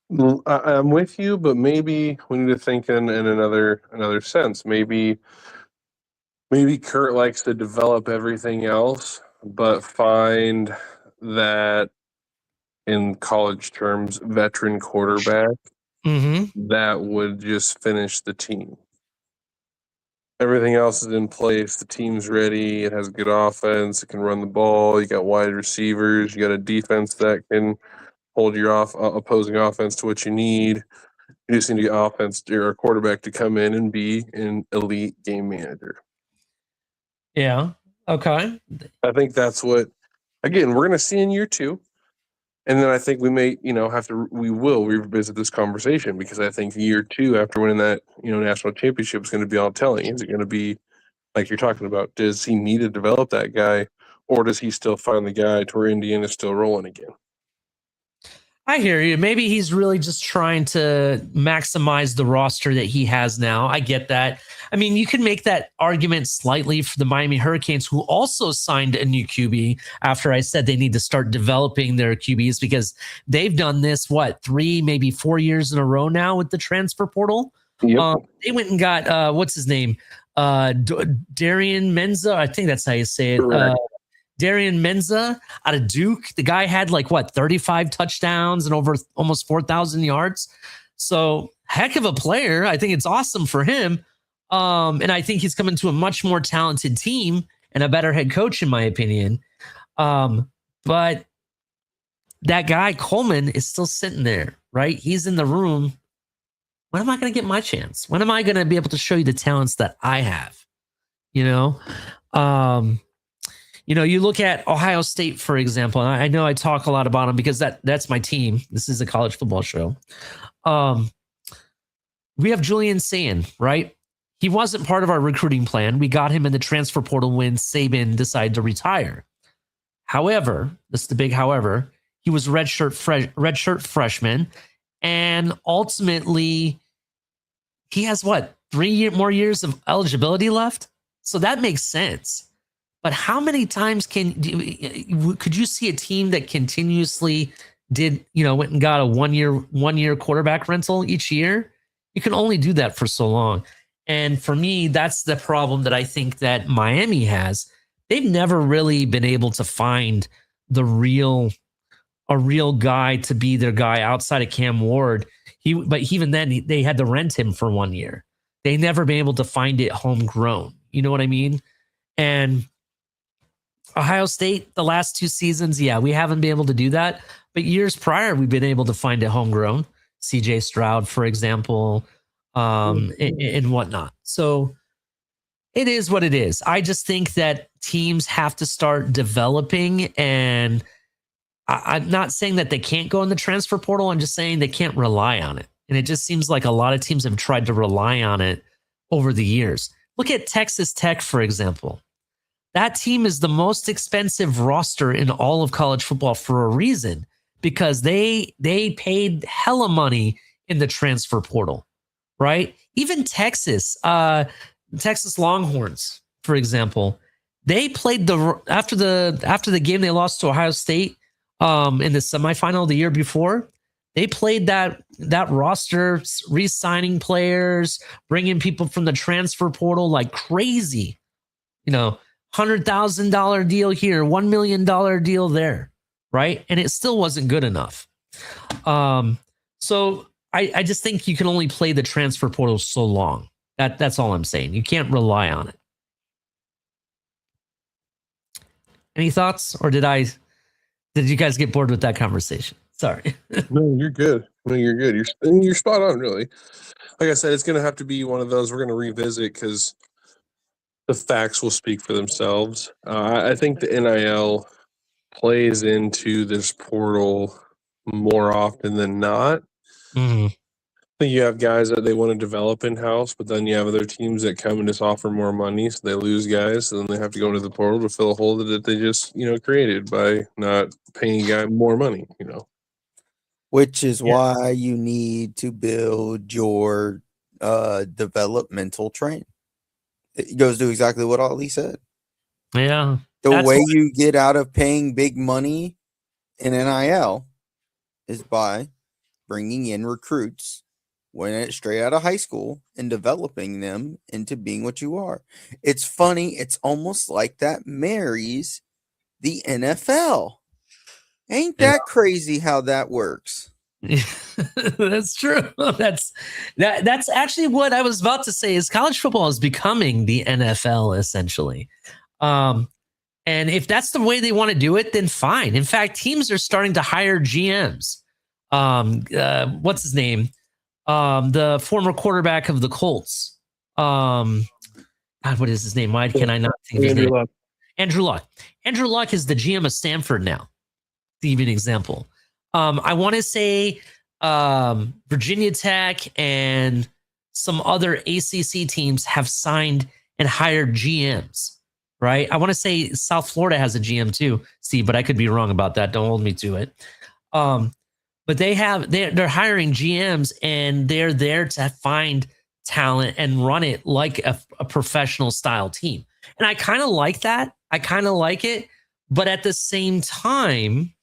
Speaker 6: know, I'm with you, but maybe we need to think in another sense. Maybe Kurt likes to develop everything else, but find that, in college terms, veteran quarterback
Speaker 5: Mm-hmm.
Speaker 6: that would just finish the team. Everything else is in place. The team's ready. It has a good offense. It can run the ball. You got wide receivers. You got a defense that can hold your opposing offense to what you need. You just need to get or a quarterback to come in and be an elite game manager.
Speaker 5: Yeah. Okay.
Speaker 6: I think that's what, again, we're going to see in year 2. And then I think we may, we will revisit this conversation, because I think year 2, after winning that, national championship, is going to be all telling. Is it going to be like you're talking about? Does he need to develop that guy, or does he still find the guy to where Indiana's still rolling again?
Speaker 5: I hear you. Maybe he's really just trying to maximize the roster that he has now. I get that. I mean, you can make that argument slightly for the Miami Hurricanes, who also signed a new QB after I said they need to start developing their QBs, because they've done this, 3, maybe 4 years in a row now with the transfer portal.
Speaker 6: Yep.
Speaker 5: They went and got, what's his name? Darian Menza. I think that's how you say it. Darian Menza out of Duke. The guy had 35 touchdowns and over almost 4,000 yards. So heck of a player. I think it's awesome for him. And I think he's coming to a much more talented team and a better head coach, in my opinion. But that guy, Coleman, is still sitting there, right? He's in the room. When am I going to get my chance? When am I going to be able to show you the talents that I have? You look at Ohio State, for example, and I know I talk a lot about them because that's my team. This is a college football show. We have Julian Sayin, right? He wasn't part of our recruiting plan. We got him in the transfer portal when Saban decided to retire. However, this is the big however, he was redshirt freshman, and ultimately he has 3 more years of eligibility left? So that makes sense. But how many times could you see a team that continuously went and got a one year quarterback rental each year? You can only do that for so long. And for me, that's the problem that I think that Miami has. They've never really been able to find a real guy to be their guy outside of Cam Ward. But even then, they had to rent him for 1 year. They never been able to find it homegrown. You know what I mean? And Ohio State, the last 2 seasons, we haven't been able to do that. But years prior, we've been able to find it homegrown. CJ Stroud, for example, and whatnot. So it is what it is. I just think that teams have to start developing, and I'm not saying that they can't go in the transfer portal. I'm just saying they can't rely on it. And it just seems like a lot of teams have tried to rely on it over the years. Look at Texas Tech, for example. That team is the most expensive roster in all of college football for a reason, because they paid hella money in the transfer portal, right? Even Texas Longhorns, for example, they played after the game they lost to Ohio State in the semifinal the year before. They played that roster, re-signing players, bringing people from the transfer portal like crazy. $100,000 deal here, $1 million deal there, right? And it still wasn't good enough. So I just think you can only play the transfer portal so long. That's all I'm saying. You can't rely on it. Any thoughts, or did you guys get bored with that conversation? Sorry.
Speaker 6: No, you're good. You're spot on, really. Like I said, it's going to have to be one of those we're going to revisit, because the facts will speak for themselves. I think the NIL plays into this portal more often than not.
Speaker 5: Mm-hmm.
Speaker 6: think you have guys that they want to develop in house, but then you have other teams that come and just offer more money, so they lose guys, so then they have to go into the portal to fill a hole that they just created by not paying a guy more money.
Speaker 7: Which is
Speaker 5: Yeah.
Speaker 7: why you need to build your developmental train. It goes to exactly what Ali said.
Speaker 5: Yeah.
Speaker 7: The
Speaker 5: That's
Speaker 7: way
Speaker 5: why-
Speaker 7: you get out of paying big money in NIL is by bringing in recruits when it's straight out of high school and developing them into being what you are. It's funny. It's almost like that marries the NFL. Ain't
Speaker 5: Yeah.
Speaker 7: that crazy how that works?
Speaker 5: That's true. That's actually what I was about to say is college football is becoming the NFL essentially. And if that's the way they want to do it, then fine. In fact, teams are starting to hire GMs. What's his name? The former quarterback of the Colts. God, what is his name? Why can I not think of his name?
Speaker 6: Luck.
Speaker 5: Andrew Luck. Andrew Luck is the GM of Stanford now. To give you an example. I want to say Virginia Tech and some other ACC teams have signed and hired GMs, right? I want to say South Florida has a GM too, Steve, but I could be wrong about that. Don't hold me to it. But they're hiring GMs and they're there to find talent and run it like a professional style team. And I kind of like that. I kind of like it. But at the same time,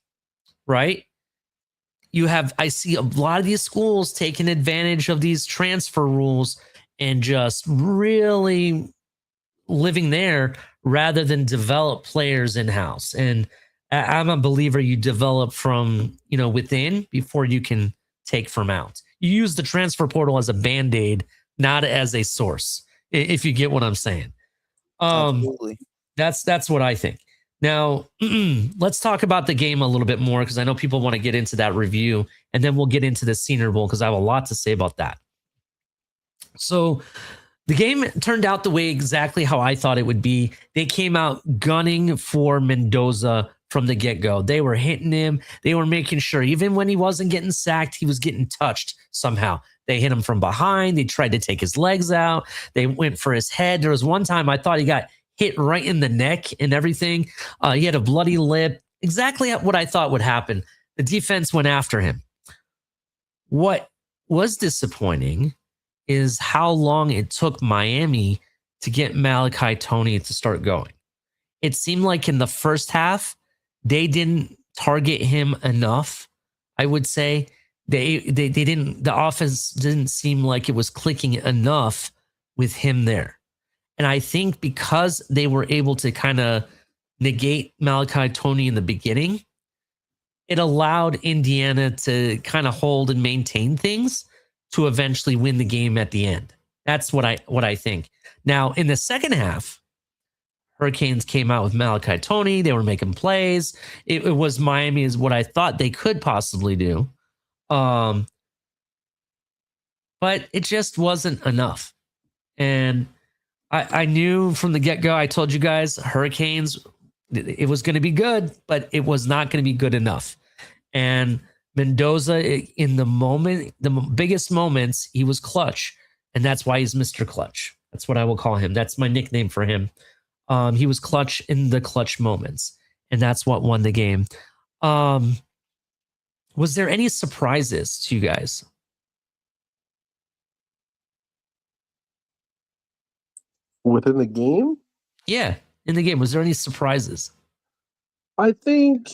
Speaker 5: right? I see a lot of these schools taking advantage of these transfer rules and just really living there rather than develop players in-house. And I'm a believer you develop from, within before you can take from out. You use the transfer portal as a band-aid, not as a source, if you get what I'm saying.
Speaker 7: Absolutely.
Speaker 5: That's what I think. Now, let's talk about the game a little bit more because I know people want to get into that review, and then we'll get into the Senior Bowl because I have a lot to say about that. So the game turned out the way exactly how I thought it would be. They came out gunning for Mendoza from the get-go. They were hitting him. They were making sure even when he wasn't getting sacked, he was getting touched somehow. They hit him from behind. They tried to take his legs out. They went for his head. There was one time I thought he got hit right in the neck and everything. He had a bloody lip. Exactly what I thought would happen. The defense went after him. What was disappointing is how long it took Miami to get Malachi Tony to start going. It seemed like in the first half, they didn't target him enough. I would say they didn't. The offense didn't seem like it was clicking enough with him there. And I think because they were able to kind of negate Malachi Tony in the beginning, it allowed Indiana to kind of hold and maintain things to eventually win the game at the end. That's what I think. Now, in the second half, Hurricanes came out with Malachi Tony. They were making plays. It was Miami is what I thought they could possibly do. But it just wasn't enough. And I knew from the get-go, I told you guys, Hurricanes, it was going to be good, but it was not going to be good enough. And Mendoza, in the moment, the biggest moments, he was clutch. And that's why he's Mr. Clutch. That's what I will call him. That's my nickname for him. He was clutch in the clutch moments. And that's what won the game. Was there any surprises to you guys?
Speaker 6: Within the game?
Speaker 5: Yeah, in the game. Was there any surprises?
Speaker 6: I think.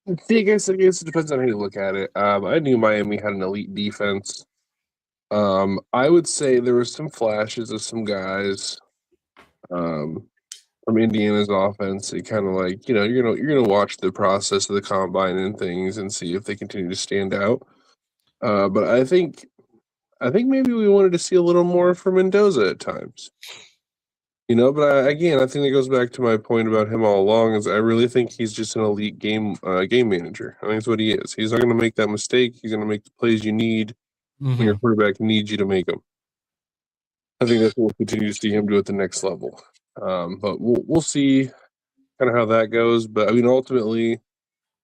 Speaker 6: I guess it depends on how you look at it. I knew Miami had an elite defense. I would say there were some flashes of some guys from Indiana's offense. It kind of like you're gonna watch the process of the combine and things and see if they continue to stand out. But I think maybe we wanted to see a little more from Mendoza at times. But I think that goes back to my point about him all along. Is I really think he's just an elite game manager. I think that's what he is. He's not going to make that mistake. He's going to make the plays you need when your quarterback needs you to make them. I think that's what we'll continue to see him do at the next level. But we'll see kind of how that goes. But I mean, ultimately,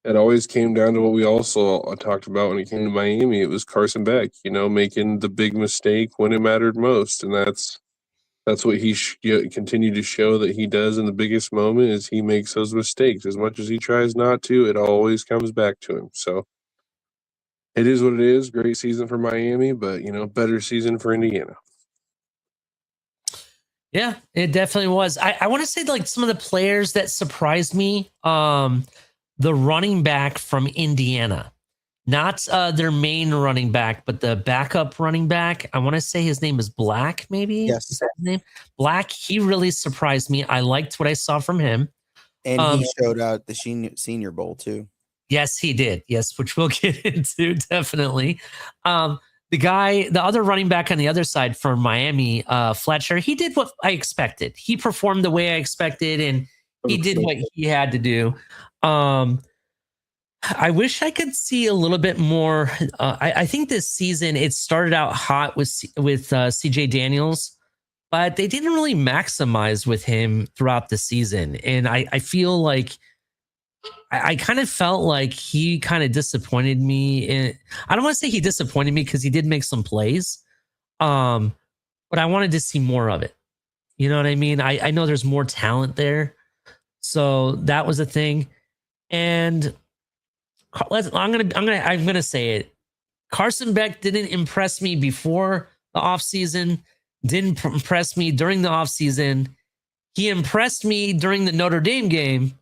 Speaker 6: it always came down to what we also talked about when it came to Miami. It was Carson Beck, making the big mistake when it mattered most, and that's what he continued to show that he does in the biggest moment is he makes those mistakes. As much as he tries not to, it always comes back to him. So it is what it is. Great season for Miami, but better season for Indiana.
Speaker 5: Yeah, it definitely was. I want to say like some of the players that surprised me. The running back from Indiana, not their main running back, but the backup running back. I want to say his name is Black, maybe.
Speaker 7: Yes.
Speaker 5: Is that his name? Black. He really surprised me. I liked what I saw from him.
Speaker 7: And he showed out at the Senior Bowl too.
Speaker 5: Yes, he did. Yes, which we'll get into definitely. The other running back on the other side for Miami, Fletcher, he did what I expected. He performed the way I expected, and he did what he had to do. I wish I could see a little bit more. I think this season it started out hot with CJ Daniels, but they didn't really maximize with him throughout the season. And I feel like I kind of felt like he kind of disappointed me. I don't want to say he disappointed me because he did make some plays, but I wanted to see more of it. You know what I mean? I know there's more talent there, so that was a thing. And I'm gonna say it. Carson Beck didn't impress me before the offseason, didn't impress me during the offseason. He impressed me during the Notre Dame game,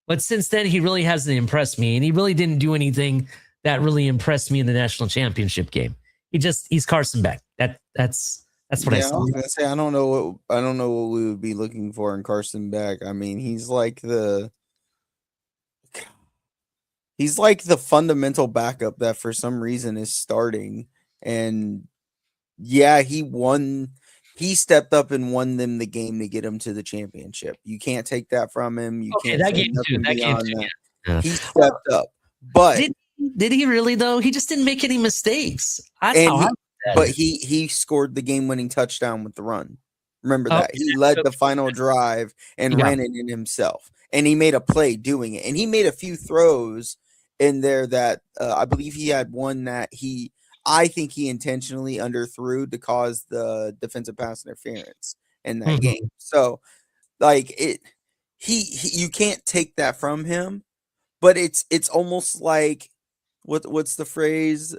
Speaker 5: but since then he really hasn't impressed me, and he really didn't do anything that really impressed me in the national championship game. He's Carson Beck. That's what I saw.
Speaker 7: I was gonna say I don't know what we would be looking for in Carson Beck. I mean, he's like the fundamental backup that for some reason is starting. And yeah, he stepped up and won them the game to get him to the championship. You can't take that from him. You can't
Speaker 5: that
Speaker 7: say
Speaker 5: game
Speaker 7: nothing
Speaker 5: too.
Speaker 7: beyond that.
Speaker 5: Yeah.
Speaker 7: He stepped up. But
Speaker 5: did he really though? He just didn't make any mistakes. But
Speaker 7: he scored the game-winning touchdown with the run. Remember that. He led the final drive and ran it in himself. And he made a play doing it. And he made a few throws in there that I believe he had one that I think he intentionally underthrew to cause the defensive pass interference in that game. So like you can't take that from him, but it's almost like what's the phrase?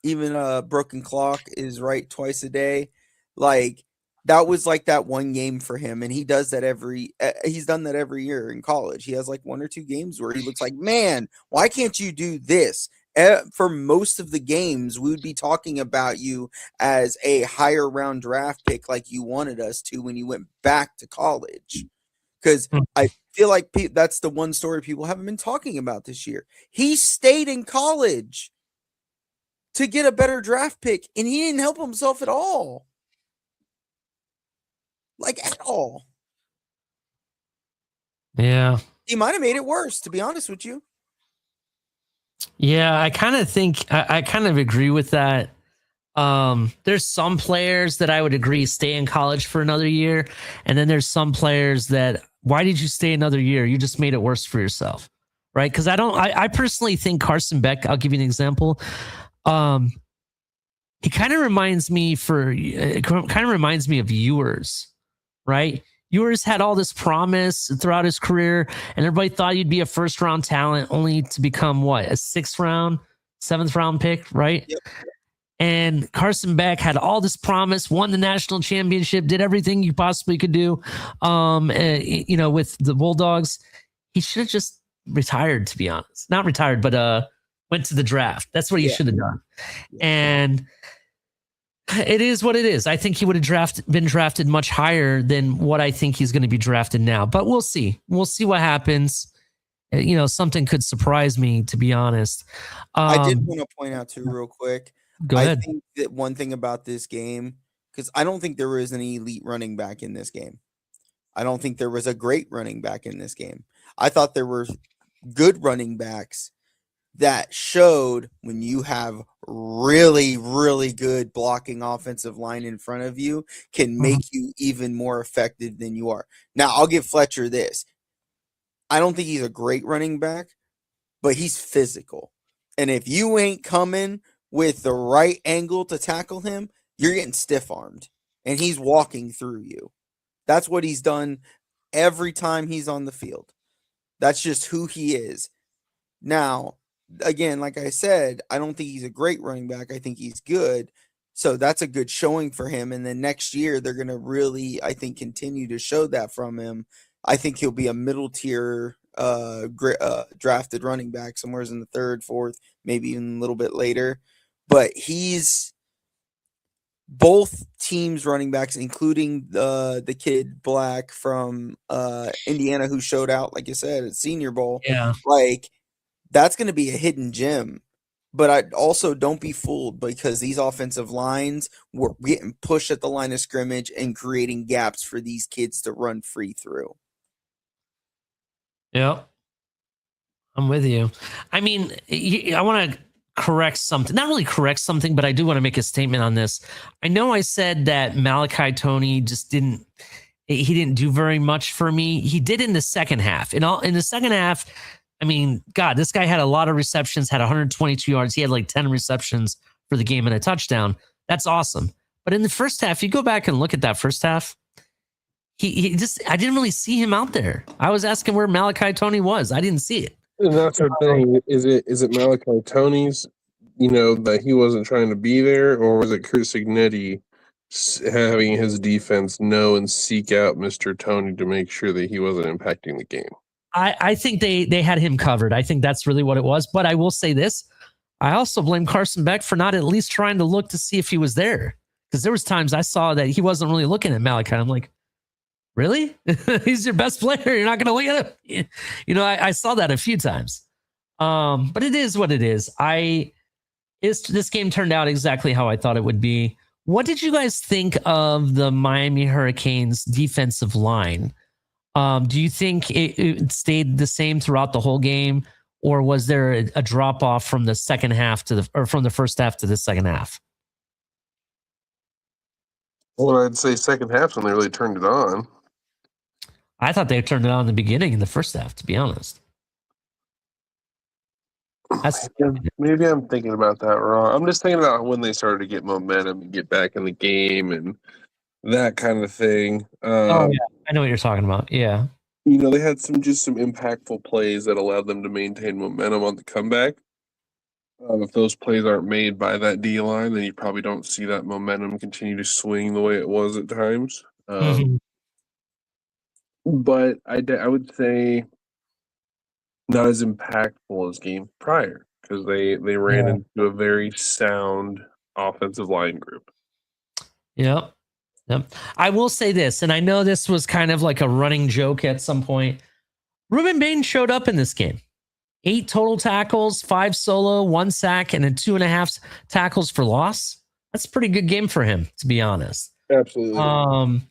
Speaker 7: Even a broken clock is right twice a day. Like that was like that one game for him, and he does that he's done that every year in college. He has like one or two games where he looks like, man, why can't you do this? For most of the games, we would be talking about you as a higher round draft pick like you wanted us to when you went back to college. Because I feel like that's the one story people haven't been talking about this year. He stayed in college to get a better draft pick, and he didn't help himself at all. Like, at all.
Speaker 5: Yeah.
Speaker 7: He might have made it worse, to be honest with you.
Speaker 5: Yeah, I kind of think I kind of agree with that. There's some players that I would agree stay in college for another year, and then there's some players that why did you stay another year? You just made it worse for yourself, right? Because I personally think Carson Beck. I'll give you an example. He kind of reminds me of Ewers, right? Ewers had all this promise throughout his career, and everybody thought he'd be a first round talent, only to become what, a 6th round, 7th round pick, right?
Speaker 7: Yep.
Speaker 5: And Carson Beck had all this promise, won the national championship, did everything you possibly could do, with the Bulldogs. He should have just retired, to be honest. Not retired, but went to the draft. That's what he should have done. And it is what it is. I think he would have been drafted much higher than what I think he's going to be drafted now. But we'll see. We'll see what happens. Something could surprise me, to be honest.
Speaker 7: I did want to point out too, real quick.
Speaker 5: Go ahead.
Speaker 7: I think that one thing about this game, because I don't think there was an elite running back in this game. I don't think there was a great running back in this game. I thought there were good running backs that showed when you have really, really good blocking offensive line in front of you can make you even more effective than you are. Now, I'll give Fletcher this. I don't think he's a great running back, but he's physical. And if you ain't coming with the right angle to tackle him, you're getting stiff armed and he's walking through you. That's what he's done every time he's on the field. That's just who he is. Now, again, like I said, I don't think he's a great running back. I think he's good. So that's a good showing for him. And then next year, they're going to really, I think, continue to show that from him. I think he'll be a middle tier drafted running back, somewhere in the third, fourth, maybe even a little bit later. But he's both teams' running backs, including the kid Black from Indiana who showed out, like you said, at Senior Bowl.
Speaker 5: Yeah.
Speaker 7: Like, that's going to be a hidden gem. But I also don't be fooled because these offensive lines were getting pushed at the line of scrimmage and creating gaps for these kids to run free through.
Speaker 5: Yeah. I'm with you. I mean, I want to correct something. Not really correct something, but I do want to make a statement on this. I know I said that Malachi Tony just didn't do very much for me. He did in the second half. In the second half, I mean, God, this guy had a lot of receptions, had 122 yards. He had like 10 receptions for the game and a touchdown. That's awesome. But in the first half, you go back and look at that first half, he just, I didn't really see him out there. I was asking where Malachi Tony was. I didn't see it.
Speaker 6: And that's the thing. Is it Malachi Tony's, that he wasn't trying to be there, or was it Chris Signetti having his defense know and seek out Mr. Tony to make sure that he wasn't impacting the game?
Speaker 5: I think they had him covered. I think that's really what it was. But I will say this. I also blame Carson Beck for not at least trying to look to see if he was there. Because there was times I saw that he wasn't really looking at Malachi. I'm like, really? He's your best player. You're not going to look at him? I saw that a few times. But it is what it is. This game turned out exactly how I thought it would be. What did you guys think of the Miami Hurricanes defensive line? Do you think it stayed the same throughout the whole game, or was there a drop off from the second half from the first half to the second half?
Speaker 6: Well, I'd say second half when they really turned it on.
Speaker 5: I thought they turned it on in the beginning in the first half, to be honest.
Speaker 6: Maybe I'm thinking about that wrong. I'm just thinking about when they started to get momentum and get back in the game and that kind of thing.
Speaker 5: Yeah, I know what you're talking about. Yeah.
Speaker 6: They had some impactful plays that allowed them to maintain momentum on the comeback. If those plays aren't made by that D line, then you probably don't see that momentum continue to swing the way it was at times. But I would say not as impactful as game prior because they ran into a very sound offensive line group.
Speaker 5: Yep. I will say this, and I know this was kind of like a running joke at some point. Ruben Bain showed up in this game. 8 total tackles, 5 solo, 1 sack, and then 2.5 tackles for loss. That's a pretty good game for him, to be honest.
Speaker 6: Absolutely.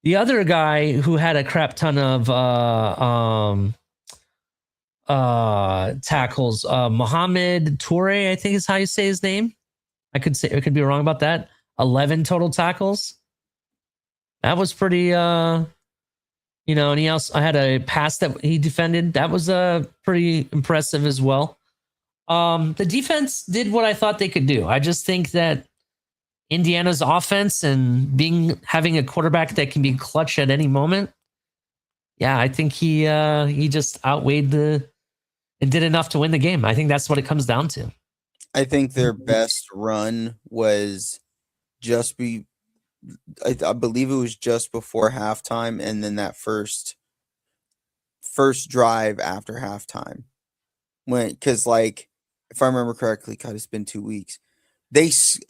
Speaker 5: The other guy who had a crap ton of tackles, Mohamed Toure, I think is how you say his name. I could be wrong about that. 11 total tackles. That was pretty, and he also had a pass that he defended. That was pretty impressive as well. The defense did what I thought they could do. I just think that Indiana's offense and having a quarterback that can be clutch at any moment. Yeah, I think he just outweighed and did enough to win the game. I think that's what it comes down to.
Speaker 7: I think their best run was I believe it was just before halftime, and then that first drive after halftime, because if I remember correctly, God, it's been 2 weeks.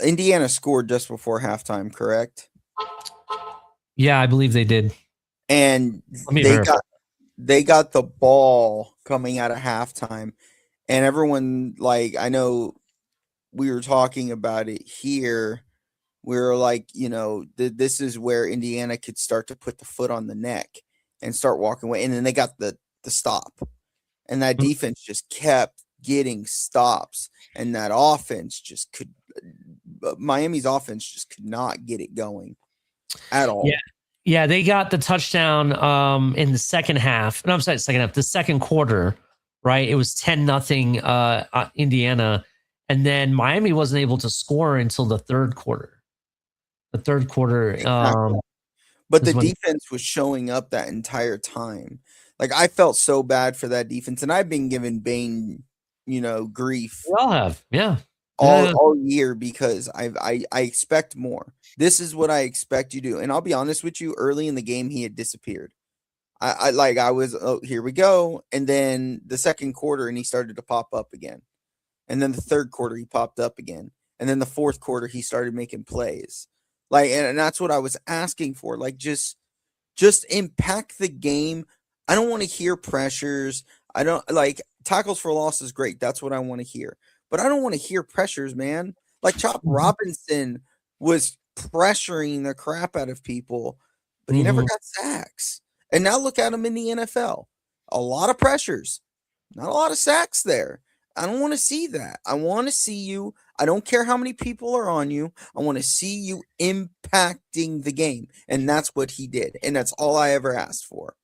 Speaker 7: Indiana scored just before halftime, correct?
Speaker 5: Yeah, I believe they did.
Speaker 7: And they got the ball coming out of halftime, and everyone, I know we were talking about it here. We were like, this is where Indiana could start to put the foot on the neck and start walking away. And then they got the stop. And that defense just kept getting stops. And that offense Miami's offense just could not get it going at all.
Speaker 5: Yeah, they got the touchdown in the second half. No, I'm sorry, second half, the second quarter, right? It was 10-0 Indiana. And then Miami wasn't able to score until the third quarter. The third quarter
Speaker 7: Exactly. But
Speaker 5: is
Speaker 7: the
Speaker 5: when
Speaker 7: defense was showing up that entire time. Like I felt so bad for that defense, and I've been giving Bane, grief
Speaker 5: we all have. Yeah.
Speaker 7: all
Speaker 5: Yeah.
Speaker 7: all year because I expect more. This is what I expect you to do. And I'll be honest with you, early in the game he had disappeared. I was, oh, here we go. And then the second quarter and he started to pop up again. And then the third quarter he popped up again. And then the fourth quarter he started making plays. Like and that's what I was asking for. Like just impact the game. I don't want to hear pressures. I don't like tackles for loss is great. That's what I want to hear. But I don't want to hear pressures, man. Like Chop Robinson was pressuring the crap out of people, but he never got sacks. And now look at him in the NFL. A lot of pressures, not a lot of sacks there. I don't want to see that. I want to see you. I don't care how many people are on you. I want to see you impacting the game. And that's what he did. And that's all I ever asked for.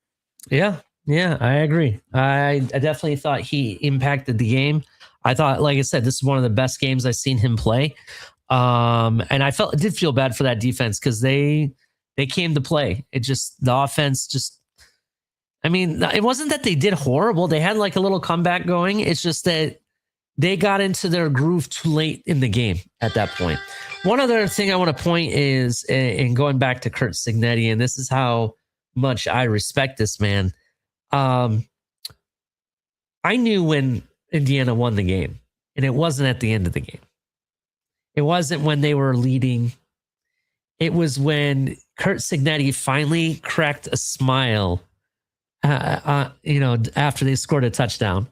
Speaker 5: Yeah, I agree. I definitely thought he impacted the game. I thought, like I said, this is one of the best games I've seen him play. And I did feel bad for that defense because they came to play. It just, the offense just, I mean, it wasn't that they did horrible. They had like a little comeback going. It's just that they got into their groove too late in the game at that point. One other thing I want to point is, and going back to Curt Cignetti, and this is how much I respect this man. I knew when Indiana won the game, and it wasn't at the end of the game. It wasn't when they were leading. It was when Curt Cignetti finally cracked a smile, after they scored a touchdown.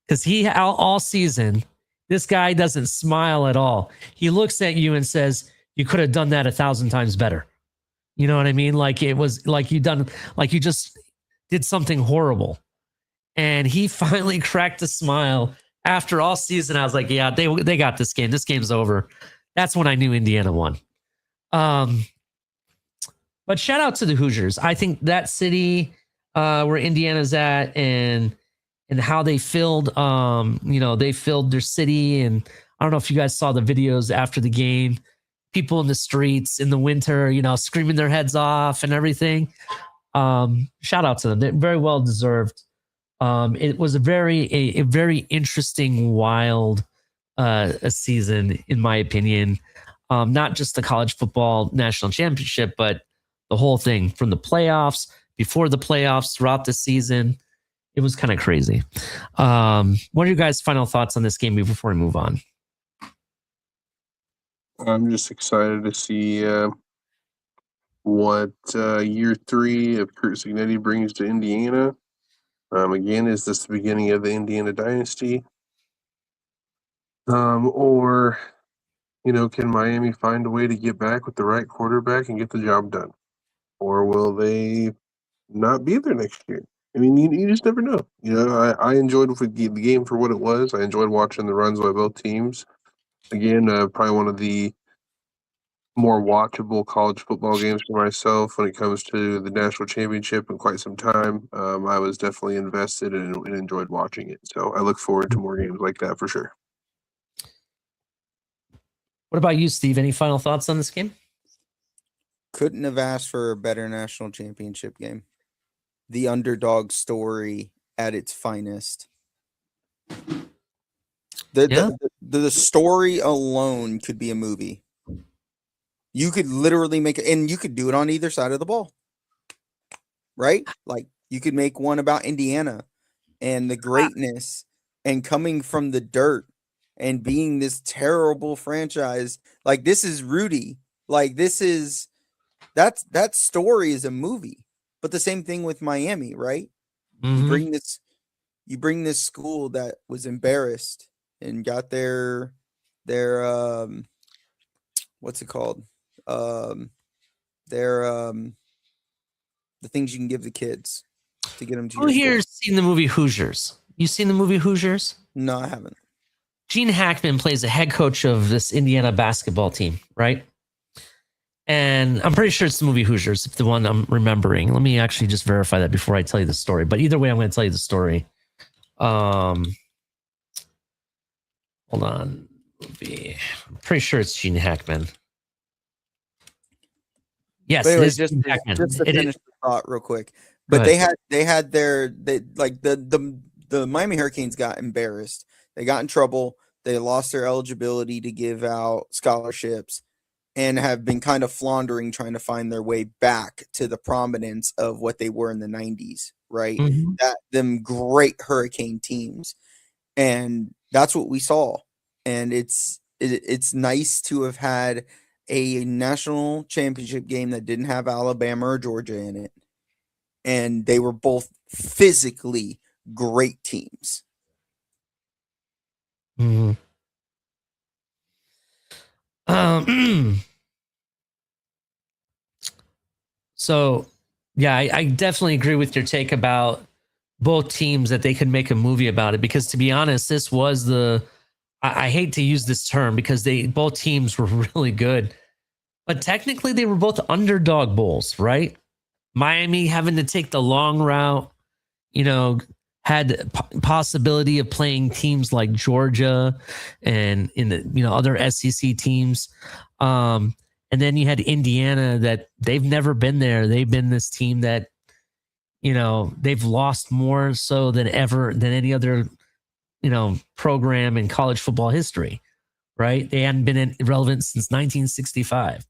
Speaker 5: Because he all season, this guy doesn't smile at all. He looks at you and says, "You could have done that 1,000 times better." You know what I mean? Like it was like you just did something horrible. And he finally cracked a smile after all season. I was like, yeah, they got this game. This game's over. That's when I knew Indiana won. But shout out to the Hoosiers. I think that city where Indiana's at and how they filled they filled their city. And I don't know if you guys saw the videos after the game, people in the streets in the winter, screaming their heads off and everything. Shout out to them. They're very well deserved. It was a very interesting, wild a season, in my opinion. Not just the college football national championship, but the whole thing from the playoffs, before the playoffs, throughout the season. It was kind of crazy. What are your guys' final thoughts on this game before we move on?
Speaker 6: I'm just excited to see what year 3 of Curt Cignetti brings to Indiana. Again, is this the beginning of the Indiana dynasty? Or, can Miami find a way to get back with the right quarterback and get the job done? Or will they not be there next year? I mean, you just never know. I enjoyed the game for what it was. I enjoyed watching the runs by both teams. Again, probably one of the more watchable college football games for myself when it comes to the national championship in quite some time. I was definitely invested and enjoyed watching it. So I look forward to more games like that for sure.
Speaker 5: What about you, Steve? Any final thoughts on this game?
Speaker 7: Couldn't have asked for a better national championship game. The underdog story at its finest. The story alone could be a movie. You could literally make it, and you could do it on either side of the ball, right? Like you could make one about Indiana and the greatness and coming from the dirt and being this terrible franchise. Like this is Rudy. Like that story is a movie. But the same thing with Miami, right?
Speaker 5: Mm-hmm.
Speaker 7: You bring this school that was embarrassed and got their what's it called? The things you can give the kids to get them to.
Speaker 5: Who here's seen the movie Hoosiers? You seen the movie Hoosiers?
Speaker 7: No, I haven't.
Speaker 5: Gene Hackman plays the head coach of this Indiana basketball team, right? And I'm pretty sure it's the movie Hoosiers, the one I'm remembering. Let me actually just verify that before I tell you the story. But either way, I'm going to tell you the story. Hold on. I'm pretty sure it's Gene Hackman. Yes,
Speaker 7: But
Speaker 5: it
Speaker 7: anyway,
Speaker 5: is Gene Hackman.
Speaker 7: just to
Speaker 5: It is-
Speaker 7: finish the thought real quick.
Speaker 5: Go
Speaker 7: But
Speaker 5: ahead.
Speaker 7: they had the Miami Hurricanes got embarrassed. They got in trouble. They lost their eligibility to give out scholarships and have been kind of floundering trying to find their way back to the prominence of what they were in the 90s, right?
Speaker 5: Mhm.
Speaker 7: That them great Hurricane teams. And that's what we saw. And it's nice to have had a national championship game that didn't have Alabama or Georgia in it. And they were both physically great teams.
Speaker 5: Mhm. So, yeah, I definitely agree with your take about both teams that they could make a movie about it because, to be honest, this was I hate to use this term because both teams were really good, but technically they were both underdog bowls, right? Miami having to take the long route, had possibility of playing teams like Georgia and in the other SEC teams. And then you had Indiana that they've never been there. They've been this team that they've lost more so than any other program in college football history. Right? They hadn't been relevant since 1965.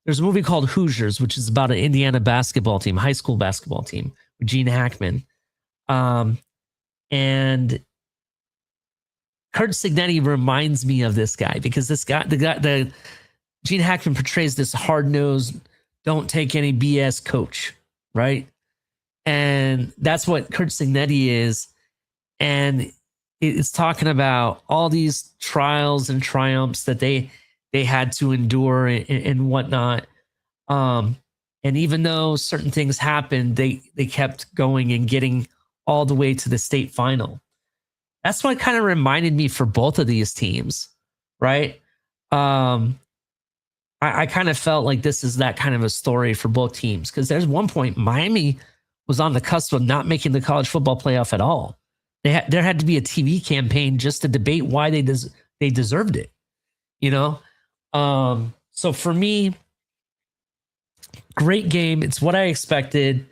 Speaker 5: There's a movie called Hoosiers, which is about an Indiana basketball team, high school basketball team, with Gene Hackman. And Kurt Signetti reminds me of this guy because the Gene Hackman portrays this hard-nosed, don't take any BS coach, right? And that's what Kurt Signetti is. And it's talking about all these trials and triumphs that they had to endure and whatnot. And even though certain things happened, they kept going and getting all the way to the state final. That's what kind of reminded me for both of these teams, right? I kind of felt like this is that kind of a story for both teams because there's one point Miami was on the cusp of not making the college football playoff at all. There had to be a TV campaign just to debate why they deserved it, So for me, great game. It's what I expected.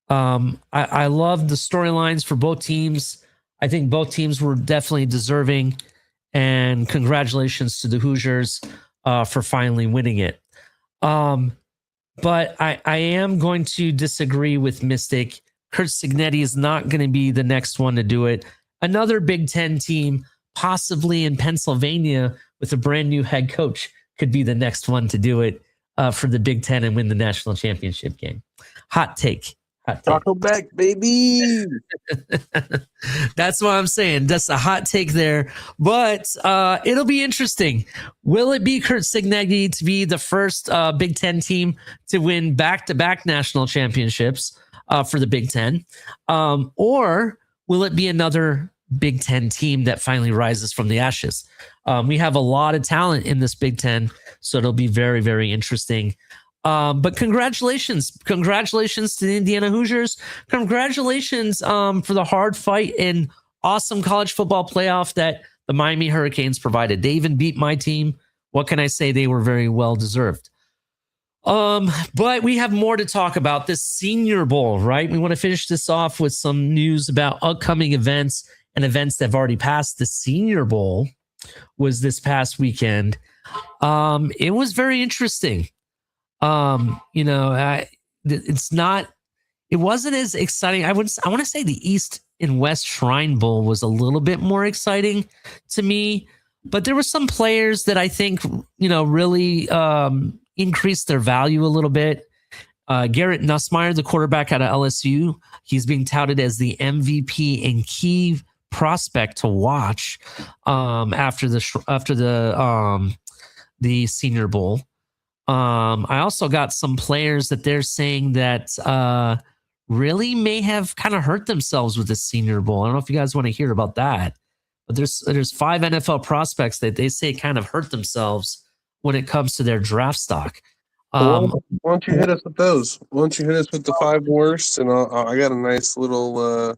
Speaker 5: I love the storylines for both teams. I think both teams were definitely deserving, and congratulations to the Hoosiers for finally winning it. But I am going to disagree with Mystic. Kurt Signetti is not going to be the next one to do it. Another Big Ten team, possibly in Pennsylvania with a brand new head coach, could be the next one to do it for the Big Ten and win the national championship game. Hot take.
Speaker 6: Taco back, baby.
Speaker 5: That's what I'm saying. That's a hot take there. But it'll be interesting. Will it be Kurt Signetti to be the first Big Ten team to win back-to-back national championships for the Big Ten? Or will it be another Big Ten team that finally rises from the ashes? We have a lot of talent in this Big Ten, so it'll be very, very interesting. But congratulations to the Indiana Hoosiers. Congratulations for the hard fight and awesome college football playoff that the Miami Hurricanes provided. They even beat my team. What can I say? They were very well deserved. But we have more to talk about. This Senior Bowl, right? We want to finish this off with some news about upcoming events and events that have already passed. The Senior Bowl was this past weekend. It was very interesting. It wasn't as exciting. I want to say the East and West Shrine Bowl was a little bit more exciting to me, but there were some players that I think, really increased their value a little bit. Garrett Nussmeier, the quarterback out of LSU, he's being touted as the MVP and key prospect to watch after the Senior Bowl. I also got some players that they're saying that really may have kind of hurt themselves with the Senior Bowl. I don't know if you guys want to hear about that, but there's 5 NFL prospects that they say kind of hurt themselves when it comes to their draft stock.
Speaker 6: Why don't you hit us with those? Why don't you hit us with the 5 worst? And I got a nice little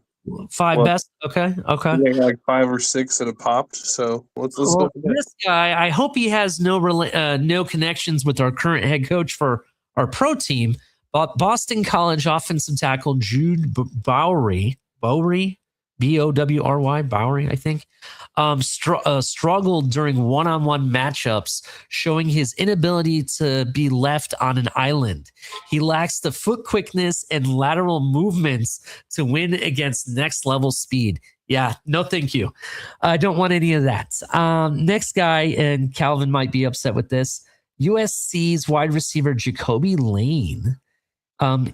Speaker 5: Five
Speaker 6: Well,
Speaker 5: best. Okay. Okay.
Speaker 6: yeah, like 5 or 6 that have popped. So let's go
Speaker 5: Well,
Speaker 6: for that.
Speaker 5: this guy, I hope he has no connections with our current head coach for our pro team. But Boston College offensive tackle Jude Bowery, Bowry, Bowery, I think, struggled during one-on-one matchups, showing his inability to be left on an island. He lacks the foot quickness and lateral movements to win against next-level speed. Yeah, no, thank you. I don't want any of that. Next guy, and Calvin might be upset with this. USC's wide receiver Jacoby Lane.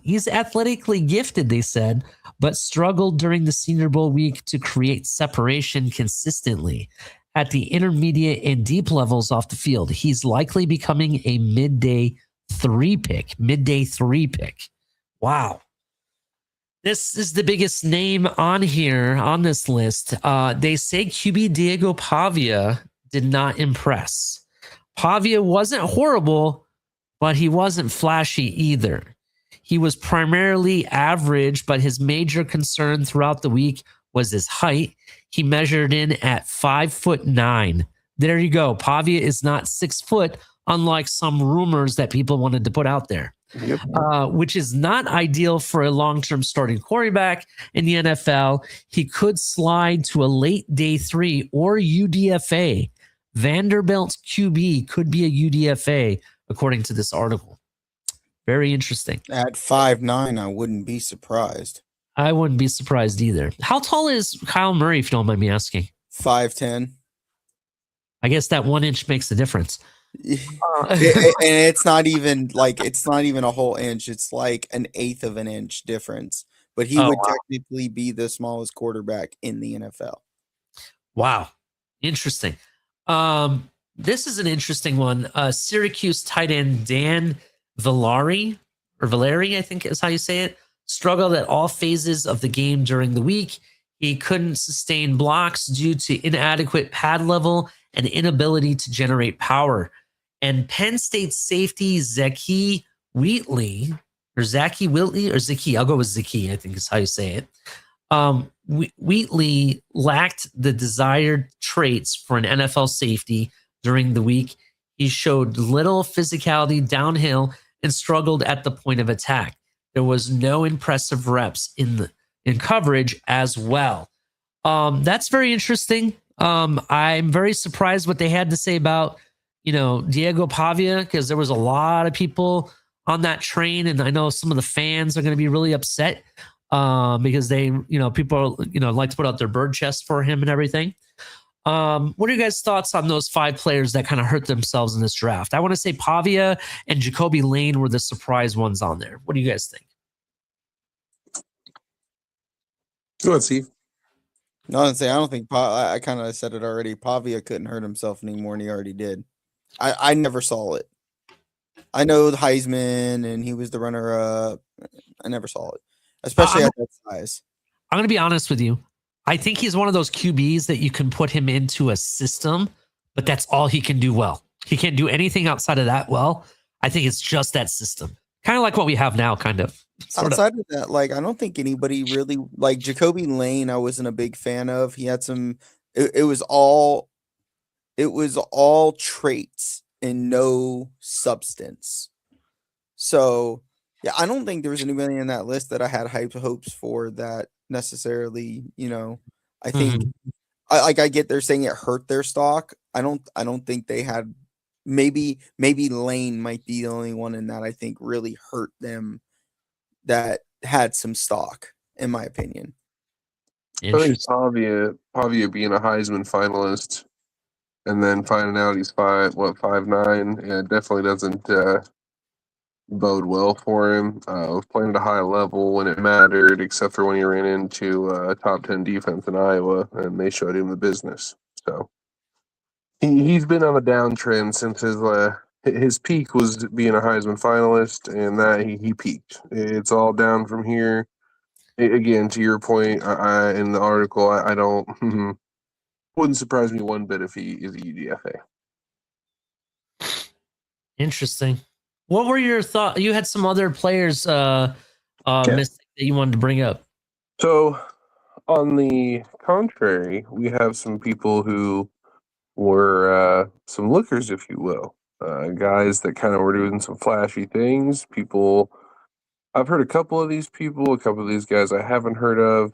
Speaker 5: He's athletically gifted, they said, but struggled during the Senior Bowl week to create separation consistently at the intermediate and deep levels off the field. He's likely becoming a midday three pick. Wow. This is the biggest name on here on this list. They say QB Diego Pavia did not impress. Pavia wasn't horrible, but he wasn't flashy either. He was primarily average, but his major concern throughout the week was his height. He measured in at 5'9". There you go. Pavia is not 6 foot, unlike some rumors that people wanted to put out there.
Speaker 6: Yep.
Speaker 5: Which is not ideal for a long-term starting quarterback in the NFL. He could slide to a late day 3 or UDFA. Vanderbilt's QB could be a UDFA, according to this article. Very interesting.
Speaker 7: At 5'9", I wouldn't be surprised.
Speaker 5: I wouldn't be surprised either. How tall is Kyle Murray, if you don't mind me asking?
Speaker 7: 5'10".
Speaker 5: I guess that 1 inch makes a difference.
Speaker 7: And it's not even a whole inch. It's like an eighth of an inch difference. But he would technically be the smallest quarterback in the NFL.
Speaker 5: Wow. Interesting. This is an interesting one. Syracuse tight end Dan Valeri, I think is how you say it, struggled at all phases of the game during the week. He couldn't sustain blocks due to inadequate pad level and inability to generate power. And Penn State safety Zachy Wheatley, I'll go with Zachy, I think is how you say it. Wheatley lacked the desired traits for an NFL safety during the week. He showed little physicality downhill and struggled at the point of attack. There was no impressive reps in coverage as well. That's very interesting. I'm very surprised what they had to say about, Diego Pavia, because there was a lot of people on that train, and I know some of the fans are going to be really upset because they, people, like to put out their bird chest for him and everything. What are you guys' thoughts on those 5 players that kind of hurt themselves in this draft? I want to say Pavia and Jacoby Lane were the surprise ones on there. What do you guys think?
Speaker 6: Go ahead, Steve.
Speaker 7: No, I don't think I kind of said it already. Pavia couldn't hurt himself anymore, and he already did. I never saw it. I know the Heisman, and he was the runner-up. I never saw it, especially at that size.
Speaker 5: I'm going to be honest with you. I think he's one of those QBs that you can put him into a system, but that's all he can do well. He can't do anything outside of that well. I think it's just that system. Kind of like what we have now, kind of.
Speaker 7: Outside of that, I don't think anybody really, Jacoby Lane, I wasn't a big fan of. He had some, it was all traits and no substance. So, yeah, I don't think there was anybody in that list that I had high hopes for that necessarily, I think I get they're saying it hurt their stock. I don't think they had, maybe Lane might be the only one in that I think really hurt them that had some stock, in my opinion.
Speaker 6: I think Pavia being a Heisman finalist and then finding out he's 5'9", yeah, definitely doesn't bode well for him. Was playing at a high level when it mattered, except for when he ran into a top 10 defense in Iowa, and they showed him the business. So he's been on a downtrend since his peak was being a Heisman finalist, and that he peaked. It's all down from here. Again, to your point, I in the article, I don't wouldn't surprise me one bit if he is a UDFA.
Speaker 5: Interesting. What were your thoughts? You had some other players that you wanted to bring up.
Speaker 6: So on the contrary, we have some people who were some lookers, if you will. Guys that kind of were doing some flashy things. People, I've heard a couple of these people, a couple of these guys I haven't heard of.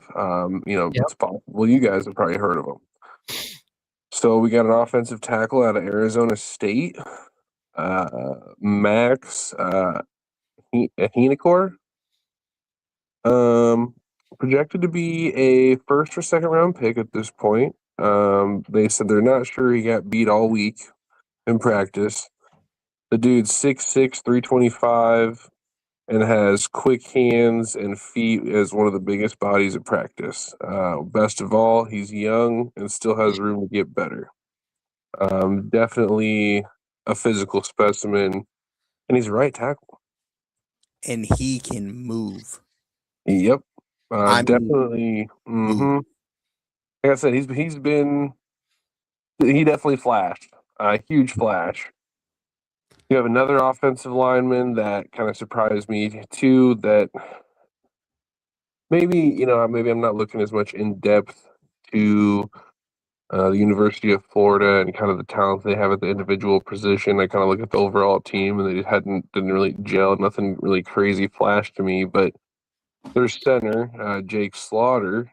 Speaker 5: Yep.
Speaker 6: It's possible you guys have probably heard of them. So we got an offensive tackle out of Arizona State, Max Henekor. Projected to be a first or second round pick at this point. They said they're not sure. He got beat all week in practice. The dude's 6'6", 325, and has quick hands and feet as one of the biggest bodies at practice. Best of all, he's young and still has room to get better. Definitely a physical specimen, and he's a right tackle.
Speaker 7: And he can move.
Speaker 6: Yep.
Speaker 7: I mean,
Speaker 6: Definitely. Like I said, he definitely flashed. Huge flash. You have another offensive lineman that kind of surprised me too. That maybe I'm not looking as much in depth to the University of Florida and kind of the talent they have at the individual position. I kind of look at the overall team, and they didn't really gel. Nothing really crazy flashed to me, but their center, Jake Slaughter,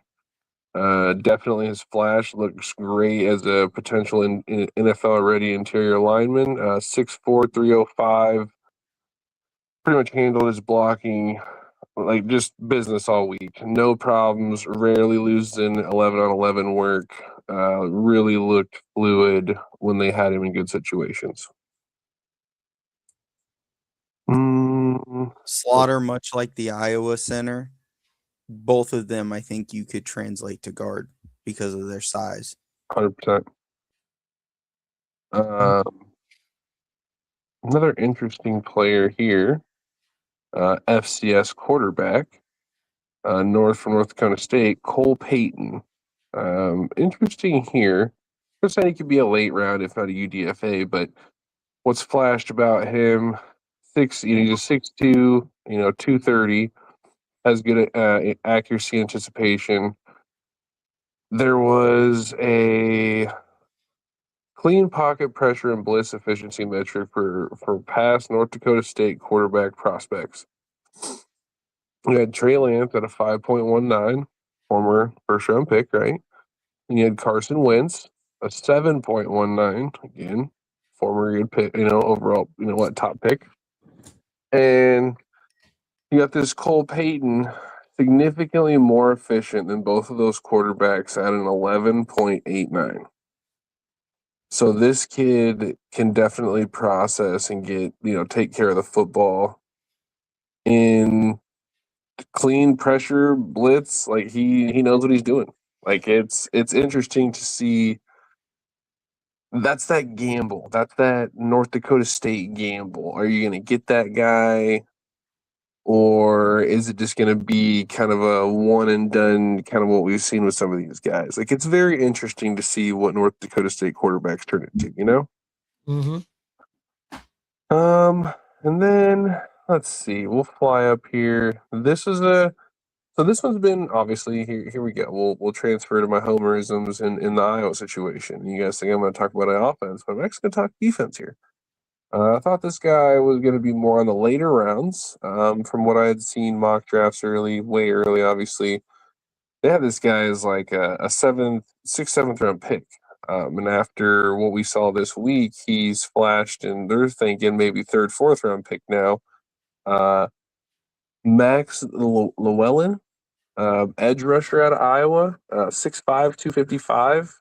Speaker 6: definitely his flash, looks great as a potential in NFL ready interior lineman. 6'4", 305. Pretty much handled his blocking like just business all week. No problems. Rarely loses in 11-on-11 work. Really looked fluid when they had him in good situations.
Speaker 7: Slaughter, much like the Iowa center, both of them, I think you could translate to guard because of their size.
Speaker 6: 100%. Another interesting player here, FCS quarterback, from North Dakota State, Cole Payton. Interesting here. I'm saying he could be a late round, if not a UDFA, but what's flashed about him? He's a 6'2", 230, has good accuracy, anticipation. There was a clean pocket pressure and blitz efficiency metric for past North Dakota State quarterback prospects. We had Trey Lance at a 5.19, former first round pick, right? And you had Carson Wentz, a 7.19, again, former good pick, overall, top pick. And you got this Cole Payton, significantly more efficient than both of those quarterbacks at an 11.89. So this kid can definitely process and get, take care of the football in clean pressure blitz. Like he knows what he's doing. Like it's interesting to see. That's that gamble. That's that North Dakota State gamble. Are you going to get that guy, or is it just going to be kind of a one and done, kind of what we've seen with some of these guys? Like it's very interesting to see what North Dakota State quarterbacks turn into.
Speaker 5: Mm-hmm.
Speaker 6: And then let's see. We'll fly up here. This one's been obviously here we go. We'll transfer to my homerisms in the Iowa situation. You guys think I'm going to talk about offense, but I'm actually going to talk defense here. I thought this guy was going to be more on the later rounds. From what I had seen mock drafts way early, obviously they had this guy as like a seventh round pick. And after what we saw this week, he's flashed, and they're thinking maybe third, fourth round pick now. Max Llewellyn, edge rusher out of Iowa, 6'5", 255.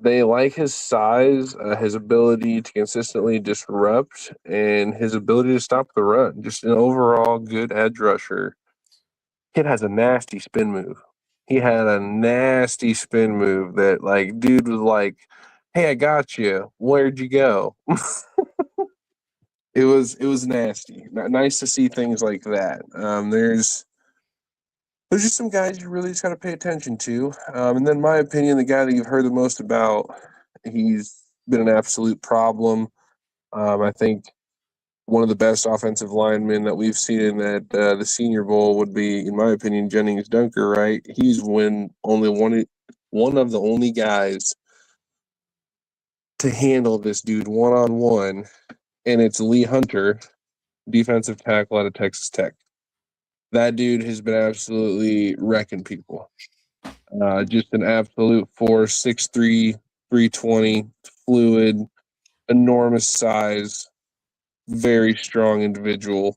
Speaker 6: They like his size, his ability to consistently disrupt, and his ability to stop the run. Just an overall good edge rusher. Kid has a nasty spin move. He had a nasty spin move that, like, dude was like, "Hey, I got you. Where'd you go?" It was nasty. Nice to see things like that. There's just some guys you really just got to pay attention to. And then, my opinion, the guy that you've heard the most about, he's been an absolute problem. I think one of the best offensive linemen that we've seen at the Senior Bowl would be, in my opinion, Jennings Dunker, right? He's only one of the only guys to handle this dude one-on-one, and it's Lee Hunter, defensive tackle out of Texas Tech. That dude has been absolutely wrecking people. Just an absolute force, 6'3", 320, fluid, enormous size, very strong individual.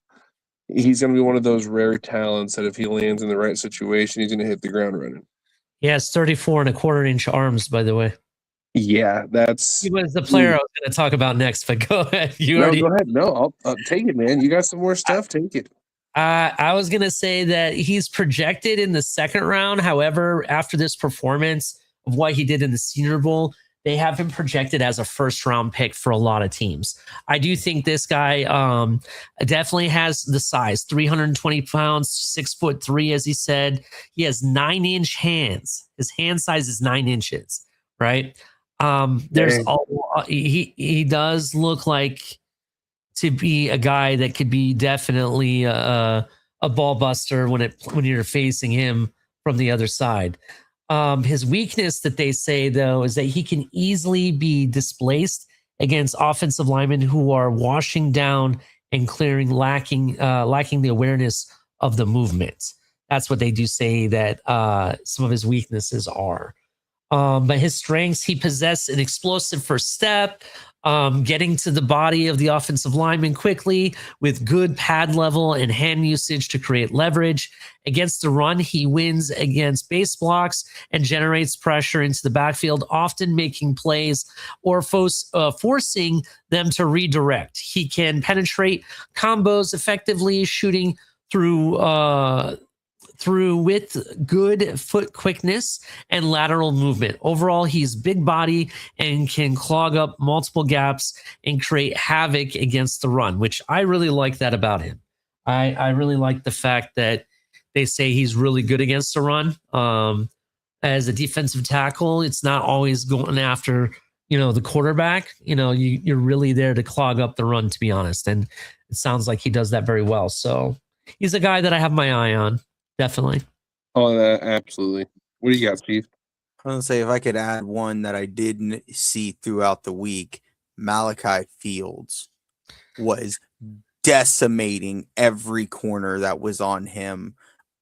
Speaker 6: He's going to be one of those rare talents that if he lands in the right situation, he's going to hit the ground running.
Speaker 5: He has 34.25-inch arms, by the way.
Speaker 6: Yeah, that's...
Speaker 5: He was the player I was going to talk about next, but go ahead.
Speaker 6: Go ahead. No, I'll take it, man. You got some more stuff. Take it.
Speaker 5: I was going to say that he's projected in the second round. However, after this performance of what he did in the Senior Bowl, they have him projected as a first-round pick for a lot of teams. I do think this guy definitely has the size, 320 pounds, 6'3", as he said. He has 9-inch hands. His hand size is 9 inches, right? He does look like to be a guy that could be definitely a ball buster when you're facing him from the other side. His weakness that they say, though, is that he can easily be displaced against offensive linemen who are washing down and clearing, lacking the awareness of the movement. That's what they do say that some of his weaknesses are. But his strengths, he possessed an explosive first step, getting to the body of the offensive lineman quickly with good pad level and hand usage to create leverage. Against the run, he wins against base blocks and generates pressure into the backfield, often making plays or forcing them to redirect. He can penetrate combos effectively, shooting through with good foot quickness and lateral movement. Overall, he's big body and can clog up multiple gaps and create havoc against the run, which I really like that about him. I really like the fact that they say he's really good against the run. As a defensive tackle, it's not always going after, the quarterback. You're really there to clog up the run, to be honest. And it sounds like he does that very well. So he's a guy that I have my eye on. Definitely.
Speaker 6: Oh, absolutely. What do you got, Steve?
Speaker 7: I was going to say, if I could add one that I didn't see throughout the week, Malachi Fields was decimating every corner that was on him.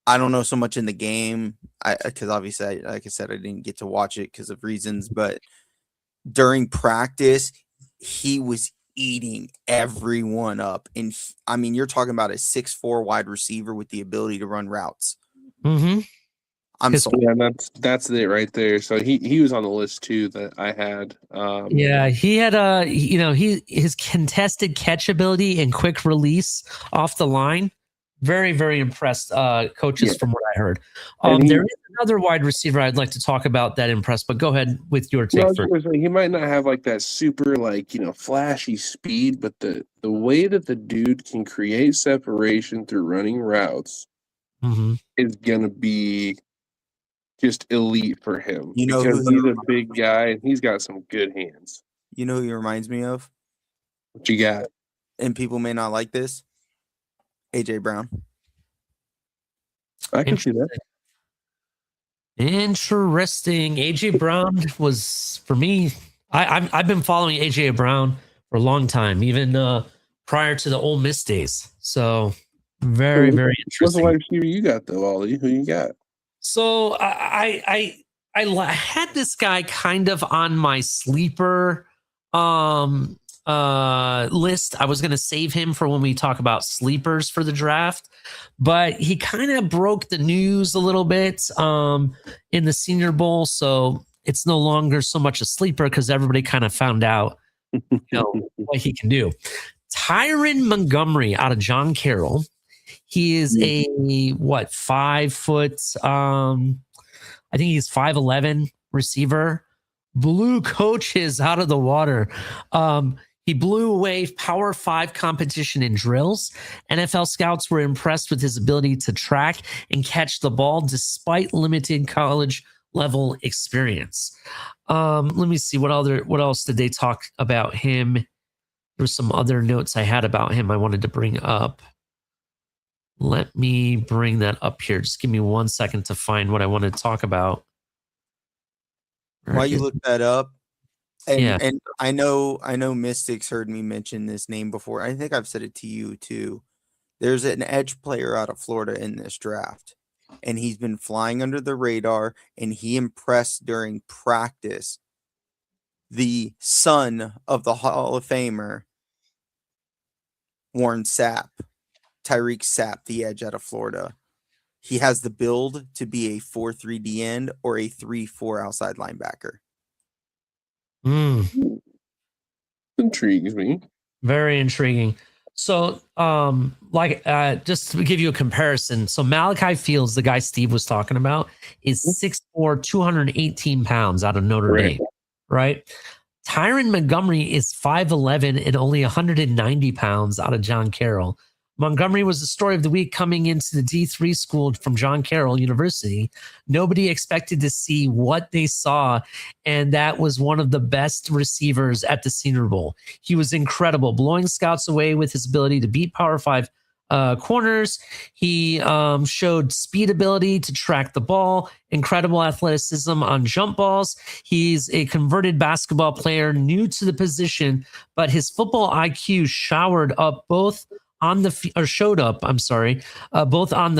Speaker 7: I don't know so much in the game, because obviously, like I said, I didn't get to watch it because of reasons, but during practice, he was eating everyone up. And I mean, you're talking about a 6'4" wide receiver with the ability to run routes.
Speaker 5: Mm-hmm.
Speaker 6: Yeah, that's it right there. So he was on the list too that I had.
Speaker 5: He had his contested catch ability and quick release off the line. Very, very impressed coaches from what I heard. There is another wide receiver I'd like to talk about that impressed, but go ahead with your take first.
Speaker 6: He might not have like that super flashy speed, but the way that the dude can create separation through running routes is going to be just elite for him. Because he's a big guy and he's got some good hands.
Speaker 7: You know who he reminds me of?
Speaker 6: What you got?
Speaker 7: And people may not like this. AJ Brown.
Speaker 6: I can see that.
Speaker 5: Interesting. AJ Brown was, for me, I've been following AJ Brown for a long time, even prior to the Ole Miss days. So very, very interesting.
Speaker 6: What's the wide receiver you got though, Ollie? Who you got?
Speaker 5: So I had this guy kind of on my sleeper list. I was going to save him for when we talk about sleepers for the draft, but he kind of broke the news a little bit in the Senior Bowl. So it's no longer so much a sleeper because everybody kind of found out what he can do. Tyron Montgomery out of John Carroll. He is a 5 foot, I think he's 5'11" receiver. Blew coaches out of the water. He blew away Power 5 competition in drills. NFL scouts were impressed with his ability to track and catch the ball despite limited college level experience. Let me see what else did they talk about him There's some other notes I had about him I wanted to bring up. Let me bring that up here. Just give me 1 second to find what I want to talk about.
Speaker 7: While you look that up, and
Speaker 5: Yeah.
Speaker 7: and I know Mystics heard me mention this name before. I think I've said it to you too. There's an edge player out of Florida in this draft, and he's been flying under the radar, and he impressed during practice. The son of the Hall of Famer, Warren Sapp, Tyreek Sapp, the edge out of Florida. He has the build to be a 4-3 D end or a 3-4 outside linebacker.
Speaker 6: Intrigues me.
Speaker 5: Very intriguing. So, just to give you a comparison, so Malachi Fields, the guy Steve was talking about, is 6'4", 218 pounds out of Notre Dame, right? Tyron Montgomery is 5'11" and only 190 pounds out of John Carroll. Montgomery was the story of the week coming into the D3 school from John Carroll University. Nobody expected to see what they saw, and that was one of the best receivers at the Senior Bowl. He was incredible, blowing scouts away with his ability to beat Power 5 corners. He showed speed ability to track the ball, incredible athleticism on jump balls. He's a converted basketball player, new to the position, but his football IQ showed up both on the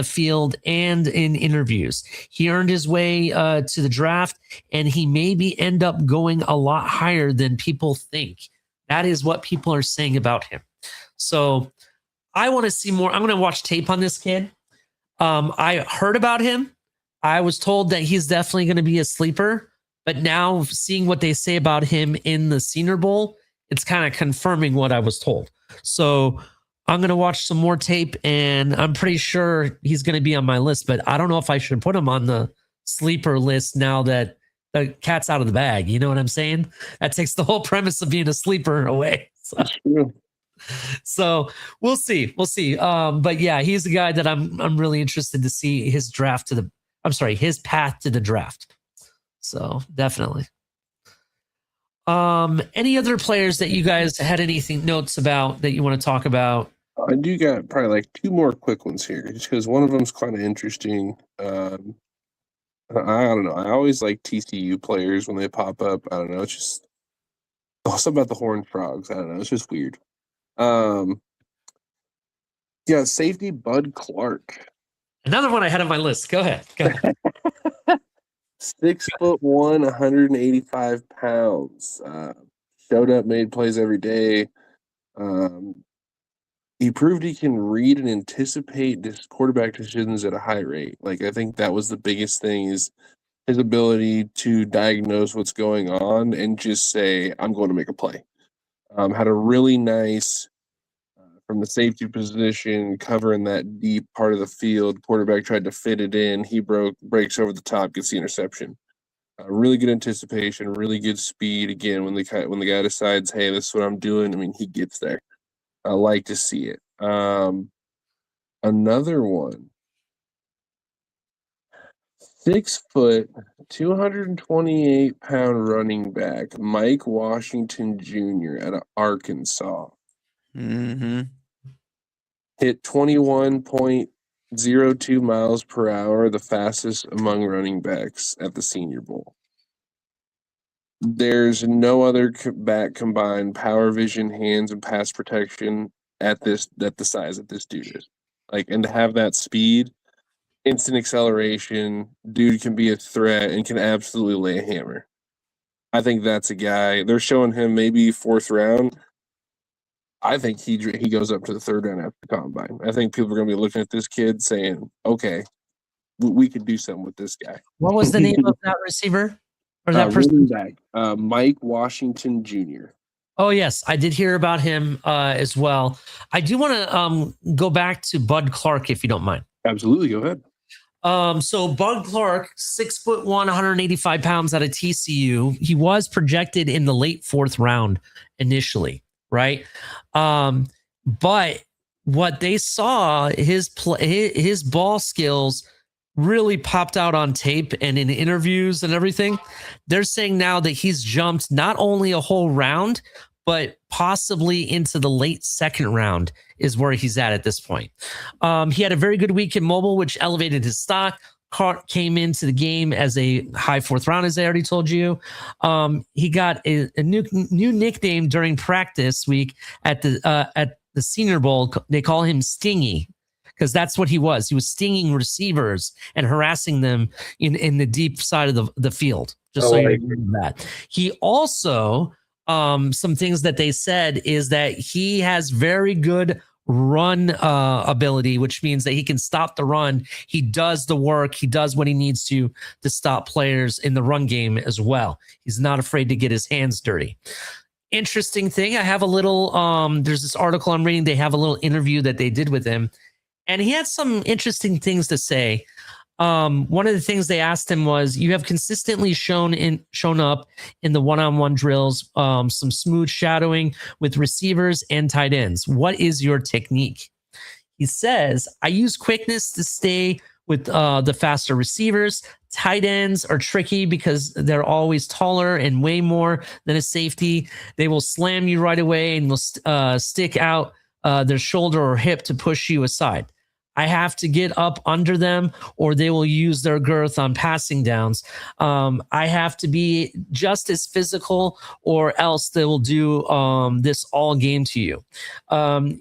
Speaker 5: field and in interviews. He earned his way to the draft, and he maybe end up going a lot higher than people think. That is what people are saying about him. So I want to see more. I'm going to watch tape on this kid. I heard about him. I was told that he's definitely going to be a sleeper, but now seeing what they say about him in the Senior Bowl, it's kind of confirming what I was told. So I'm going to watch some more tape, and I'm pretty sure he's going to be on my list, but I don't know if I should put him on the sleeper list now that the cat's out of the bag. You know what I'm saying? That takes the whole premise of being a sleeper away. So we'll see. We'll see. But yeah, he's a guy that I'm really interested to see his path to the draft. So definitely. Any other players that you guys had anything notes about that you want to talk about?
Speaker 6: I do got probably like two more quick ones here, just because one of them's kind of interesting. I don't know. I always like TCU players when they pop up. I don't know. It's just also about the Horned Frogs. I don't know. It's just weird. Yeah, safety Bud Clark.
Speaker 5: Another one I had on my list. Go ahead.
Speaker 6: 6'1", 185 pounds. Showed up, made plays every day. He proved he can read and anticipate quarterback decisions at a high rate. Like, I think that was the biggest thing, is his ability to diagnose what's going on and just say, I'm going to make a play. Had a really nice, from the safety position, covering that deep part of the field. Quarterback tried to fit it in. He breaks over the top, gets the interception. Really good anticipation, really good speed. Again, when the guy decides, hey, this is what I'm doing, I mean, he gets there. I like to see it. Another one, 6 foot, 228-pound running back, Mike Washington Jr. out of Arkansas.
Speaker 7: Mm-hmm.
Speaker 6: Hit 21.02 miles per hour, the fastest among running backs at the Senior Bowl. There's no other back combined power, vision, hands, and pass protection at the size that this dude is. Like, and to have that speed, instant acceleration, dude can be a threat and can absolutely lay a hammer. I think that's a guy. They're showing him maybe 4th round. I think he goes up to the 3rd round after the combine. I think people are going to be looking at this kid saying, okay, we could do something with this guy.
Speaker 5: What was the name of that receiver? Or that person?
Speaker 6: Back, Mike Washington Jr.
Speaker 5: Oh, yes. I did hear about him as well. I do want to go back to Bud Clark, if you don't mind.
Speaker 6: Absolutely. Go ahead.
Speaker 5: So Bud Clark, 6'1", 185 pounds out of TCU. He was projected in the late 4th round initially, right? But what they saw, his ball skills really popped out on tape and in interviews and everything. They're saying now that he's jumped not only a whole round, but possibly into the late second round is where he's at this point. He had a very good week in mobile, which elevated his stock. Came into the game as a high fourth round, as I already told you. He got a new nickname during practice week at the Senior Bowl. They call him Stingy because that's what he was. He was stinging receivers and harassing them in the deep side of the field. Just so you know that. He also, some things that they said is that he has very good run ability, which means that he can stop the run. He does the work. He does what he needs to stop players in the run game as well. He's not afraid to get his hands dirty. Interesting thing. I have a little, there's this article I'm reading. They have a little interview that they did with him, and he had some interesting things to say. One of the things they asked him was, you have consistently shown up in the one-on-one drills, some smooth shadowing with receivers and tight ends. What is your technique? He says, I use quickness to stay with the faster receivers. Tight ends are tricky because they're always taller and way more than a safety. They will slam you right away and will stick out their shoulder or hip to push you aside. I have to get up under them or they will use their girth on passing downs. I have to be just as physical or else they will do this all game to you.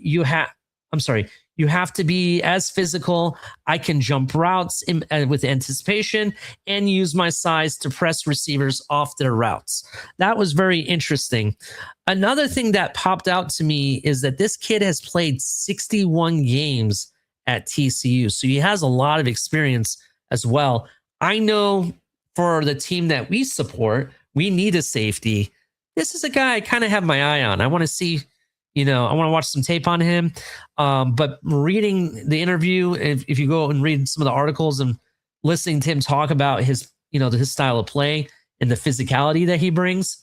Speaker 5: You have to be as physical. I can jump routes with anticipation and use my size to press receivers off their routes. That was very interesting. Another thing that popped out to me is that this kid has played 61 games at TCU. So he has a lot of experience as well. I know for the team that we support, we need a safety. This is a guy I kind of have my eye on. I want to see, I want to watch some tape on him. But reading the interview, if you go and read some of the articles and listening to him talk about his style of play and the physicality that he brings,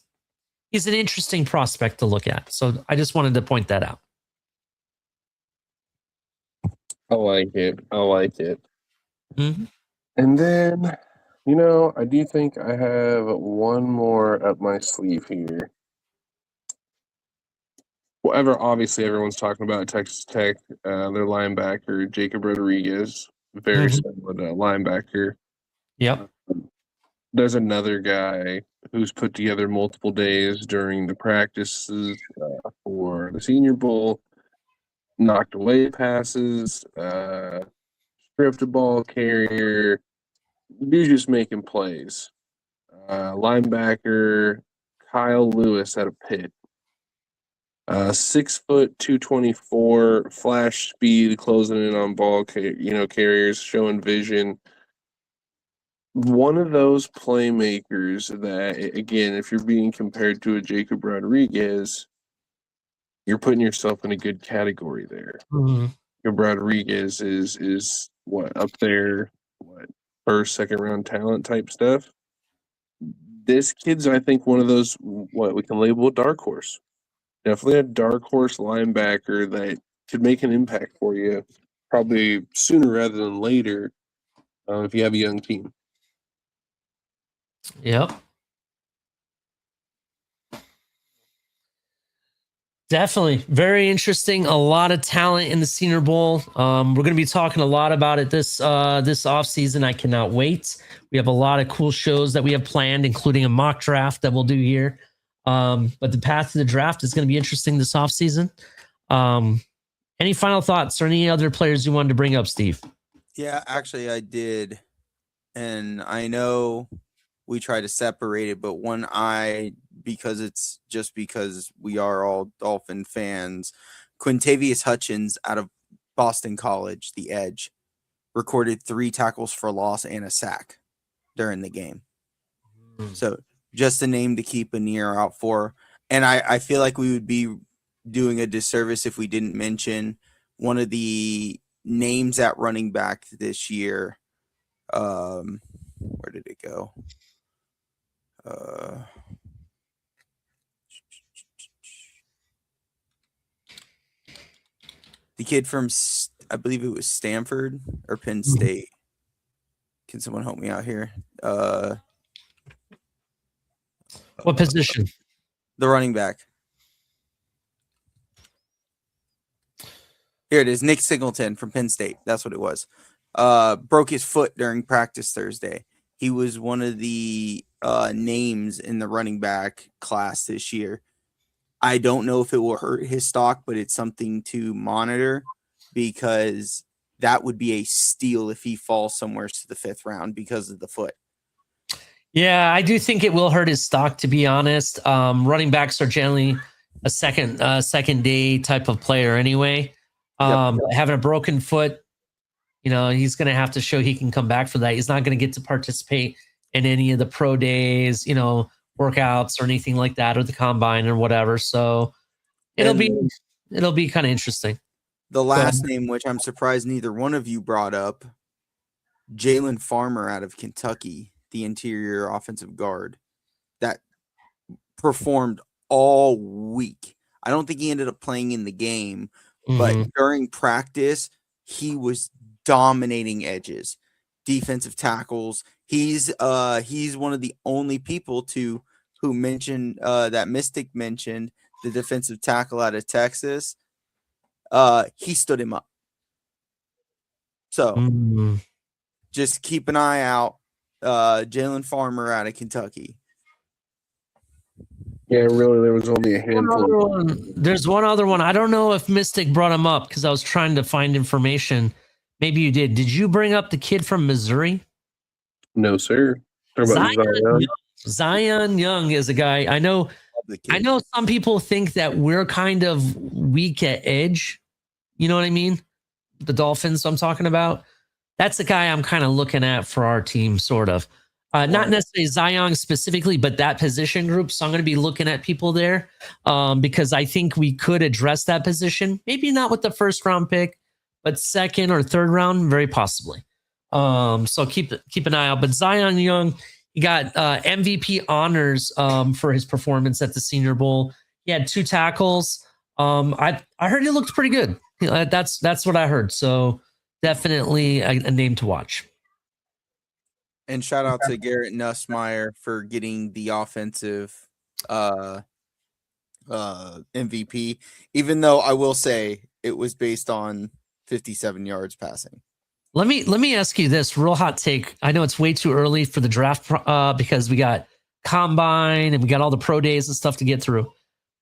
Speaker 5: he's an interesting prospect to look at. So I just wanted to point that out.
Speaker 6: I like it.
Speaker 5: Mm-hmm.
Speaker 6: And then, I do think I have one more up my sleeve here. Obviously, everyone's talking about Texas Tech, their linebacker, Jacob Rodriguez, very solid linebacker.
Speaker 5: Yep.
Speaker 6: There's another guy who's put together multiple days during the practices for the Senior Bowl, knocked away passes, stripped a ball carrier. Dude's just making plays. Linebacker Kyle Lewis out of Pitt. 6 foot, 224, flash speed, closing in on ball, carriers, showing vision. One of those playmakers that, again, if you're being compared to a Jacob Rodriguez, you're putting yourself in a good category there.
Speaker 5: Mm-hmm.
Speaker 6: Jacob Rodriguez is what, up there, first, second round talent type stuff. This kid's, I think, one of those, what we can label a dark horse. Definitely a dark horse linebacker that could make an impact for you probably sooner rather than later if you have a young team.
Speaker 5: Yep. Definitely. Very interesting. A lot of talent in the Senior Bowl. We're going to be talking a lot about it this offseason. I cannot wait. We have a lot of cool shows that we have planned, including a mock draft that we'll do here. But the path to the draft is going to be interesting this offseason. Any final thoughts or any other players you wanted to bring up, Steve?
Speaker 7: Yeah, actually I did. And I know we try to separate it, but because we are all Dolphin fans, Quintavious Hutchins out of Boston College, the edge, recorded 3 tackles for loss and a sack during the game. So just a name to keep an ear out for. And I feel like we would be doing a disservice if we didn't mention one of the names at running back this year. Where did it go? The kid from, I believe it was Stanford or Penn State. Can someone help me out here?
Speaker 5: What position?
Speaker 7: The running back. Here it is. Nick Singleton from Penn State. That's what it was. Broke his foot during practice Thursday. He was one of the names in the running back class this year. I don't know if it will hurt his stock, but it's something to monitor because that would be a steal if he falls somewhere to the 5th round because of the foot.
Speaker 5: Yeah, I do think it will hurt his stock, to be honest. Running backs are generally a second day type of player anyway. Having a broken foot, he's going to have to show he can come back for that. He's not going to get to participate in any of the pro days, workouts or anything like that, or the combine or whatever. So it'll be kind of interesting.
Speaker 7: The last name, which I'm surprised neither one of you brought up, Jalen Farmer out of Kentucky, the interior offensive guard that performed all week. I don't think he ended up playing in the game, but during practice, he was dominating edges, defensive tackles. He's one of the only people who mentioned that Mystic mentioned, the defensive tackle out of Texas. He stood him up. So just keep an eye out. Jalen Farmer out of Kentucky.
Speaker 6: Yeah, really, there was only a handful.
Speaker 5: There's one other one. I don't know if Mystic brought him up because I was trying to find information. Maybe you did. Did you bring up the kid from Missouri?
Speaker 6: No, sir.
Speaker 5: Zion Young is a guy. I know some people think that we're kind of weak at edge. You know what I mean? The Dolphins I'm talking about. That's the guy I'm kind of looking at for our team, sort of. Not necessarily Zion specifically, but that position group. So I'm going to be looking at people there because I think we could address that position. Maybe not with the 1st round pick, but 2nd or 3rd round, very possibly. So keep an eye out. But Zion Young, he got MVP honors for his performance at the Senior Bowl. He had 2 tackles. I heard he looked pretty good. That's what I heard. So definitely a name to watch.
Speaker 7: And shout out to Garrett Nussmeier for getting the offensive MVP, even though I will say it was based on 57 yards passing.
Speaker 5: Let me ask you this real hot take. I know it's way too early for the draft because we got combine and we got all the pro days and stuff to get through.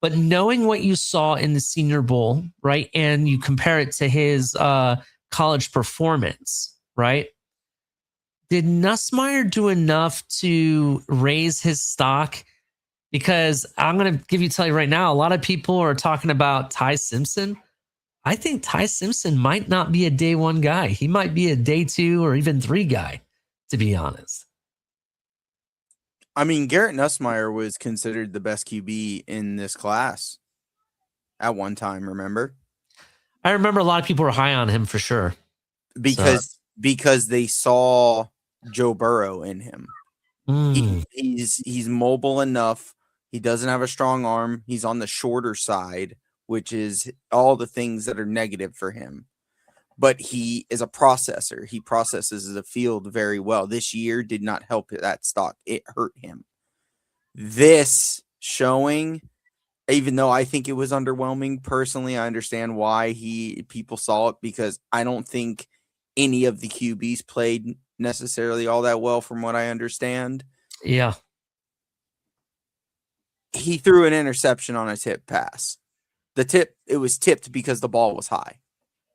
Speaker 5: But knowing what you saw in the Senior Bowl, right, and you compare it to his college performance, right? Did Nussmeier do enough to raise his stock? Because I'm going to tell you right now, a lot of people are talking about Ty Simpson. I think Ty Simpson might not be a day 1 guy. He might be a day 2 or even 3 guy, to be honest.
Speaker 7: I mean, Garrett Nussmeier was considered the best QB in this class at one time, remember?
Speaker 5: I remember a lot of people were high on him for sure.
Speaker 7: Because they saw Joe Burrow in him. He's mobile enough. He doesn't have a strong arm. He's on the shorter side, which is all the things that are negative for him. But he is a processor. He processes the field very well. This year did not help that stock. It hurt him. This showing, even though I think it was underwhelming, personally, I understand why people saw it, because I don't think any of the QBs played necessarily all that well from what I understand.
Speaker 5: Yeah.
Speaker 7: He threw an interception on a tip pass. It was tipped because the ball was high.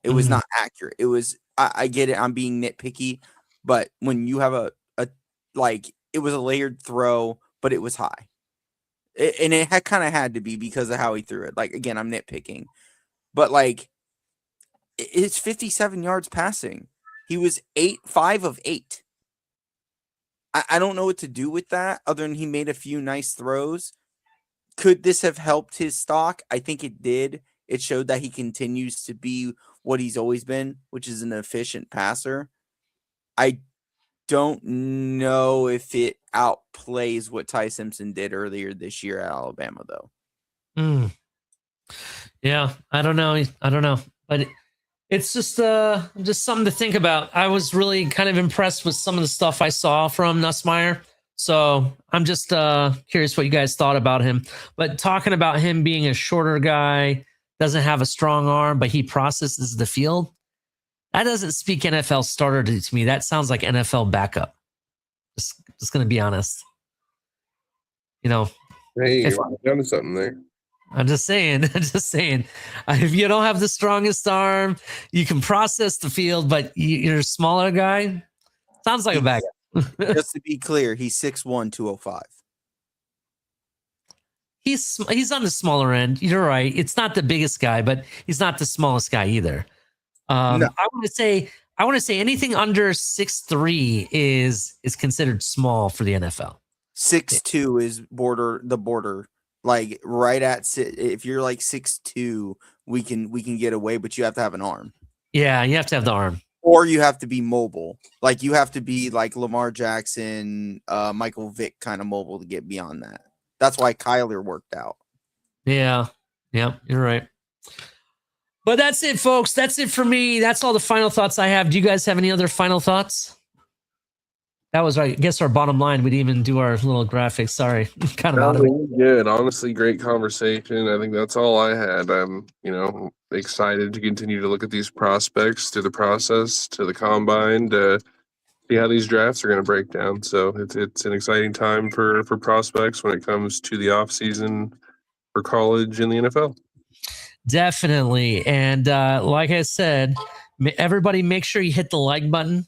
Speaker 7: It was not accurate. It was, I get it. I'm being nitpicky, but when you have it was a layered throw, but it was high. And it kind of had to be because of how he threw it. Like, again, I'm nitpicking, but it's 57 yards passing. He was 5 of 8. I don't know what to do with that other than he made a few nice throws. Could this have helped his stock? I think it did. It showed that he continues to be what he's always been, which is an efficient passer. I don't know if it outplays what Ty Simpson did earlier this year at Alabama, though.
Speaker 5: Yeah, I don't know. But it's just something to think about. I was really kind of impressed with some of the stuff I saw from Nussmeier. So I'm just curious what you guys thought about him. But talking about him being a shorter guy, doesn't have a strong arm, but he processes the field. That doesn't speak NFL starter to me. That sounds like NFL backup. Just going to be honest. You know,
Speaker 6: Hey,
Speaker 5: if-
Speaker 6: you're down to something there.
Speaker 5: I'm just saying. If you don't have the strongest arm, you can process the field, but you're a smaller guy. Sounds like a backup.
Speaker 7: Just to be clear, he's 6'1", 205.
Speaker 5: He's on the smaller end. You're right. It's not the biggest guy, but he's not the smallest guy either.
Speaker 7: No.
Speaker 5: I want to say anything under 6'3" is considered small for the NFL.
Speaker 7: 6'2" is the border. Like right at if you're like 6'2", we can get away, but you have to have an arm.
Speaker 5: Yeah, you have to have the arm.
Speaker 7: Or you have to be mobile. Like you have to be like Lamar Jackson, Michael Vick kind of mobile to get beyond that. That's why Kyler worked out.
Speaker 5: Yeah, you're right. But that's it, folks. That's it for me. That's all the final thoughts I have. Do you guys have any other final thoughts? That was, I guess, our bottom line. We didn't even do our little graphics. Sorry. Kind of out of it.
Speaker 6: Good. Honestly, great conversation. I think that's all I had. I'm, excited to continue to look at these prospects through the process to the combine to see how these drafts are going to break down. So it's an exciting time for prospects when it comes to the off season for college and the NFL.
Speaker 5: Definitely. And like I said, everybody make sure you hit the like button,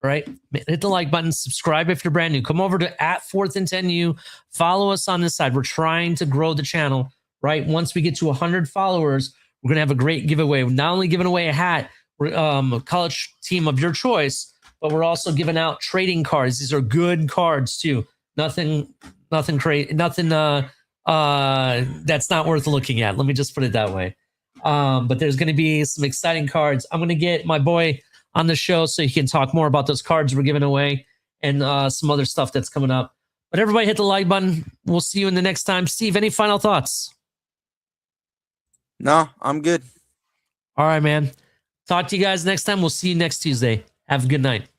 Speaker 5: right? Hit the like button, subscribe if you're brand new. Come over to @4th&10U. Follow us on this side. We're trying to grow the channel, right? Once we get to 100 followers, we're going to have a great giveaway. We're not only giving away a hat, we're a college team of your choice, but we're also giving out trading cards. These are good cards too. Nothing crazy, nothing that's not worth looking at. Let me just put it that way. But there's going to be some exciting cards. I'm going to get my boy on the show so he can talk more about those cards we're giving away and some other stuff that's coming up. But everybody hit the like button. We'll see you in the next time. Steve, any final thoughts?
Speaker 7: No, I'm good.
Speaker 5: All right, man. Talk to you guys next time. We'll see you next Tuesday. Have a good night.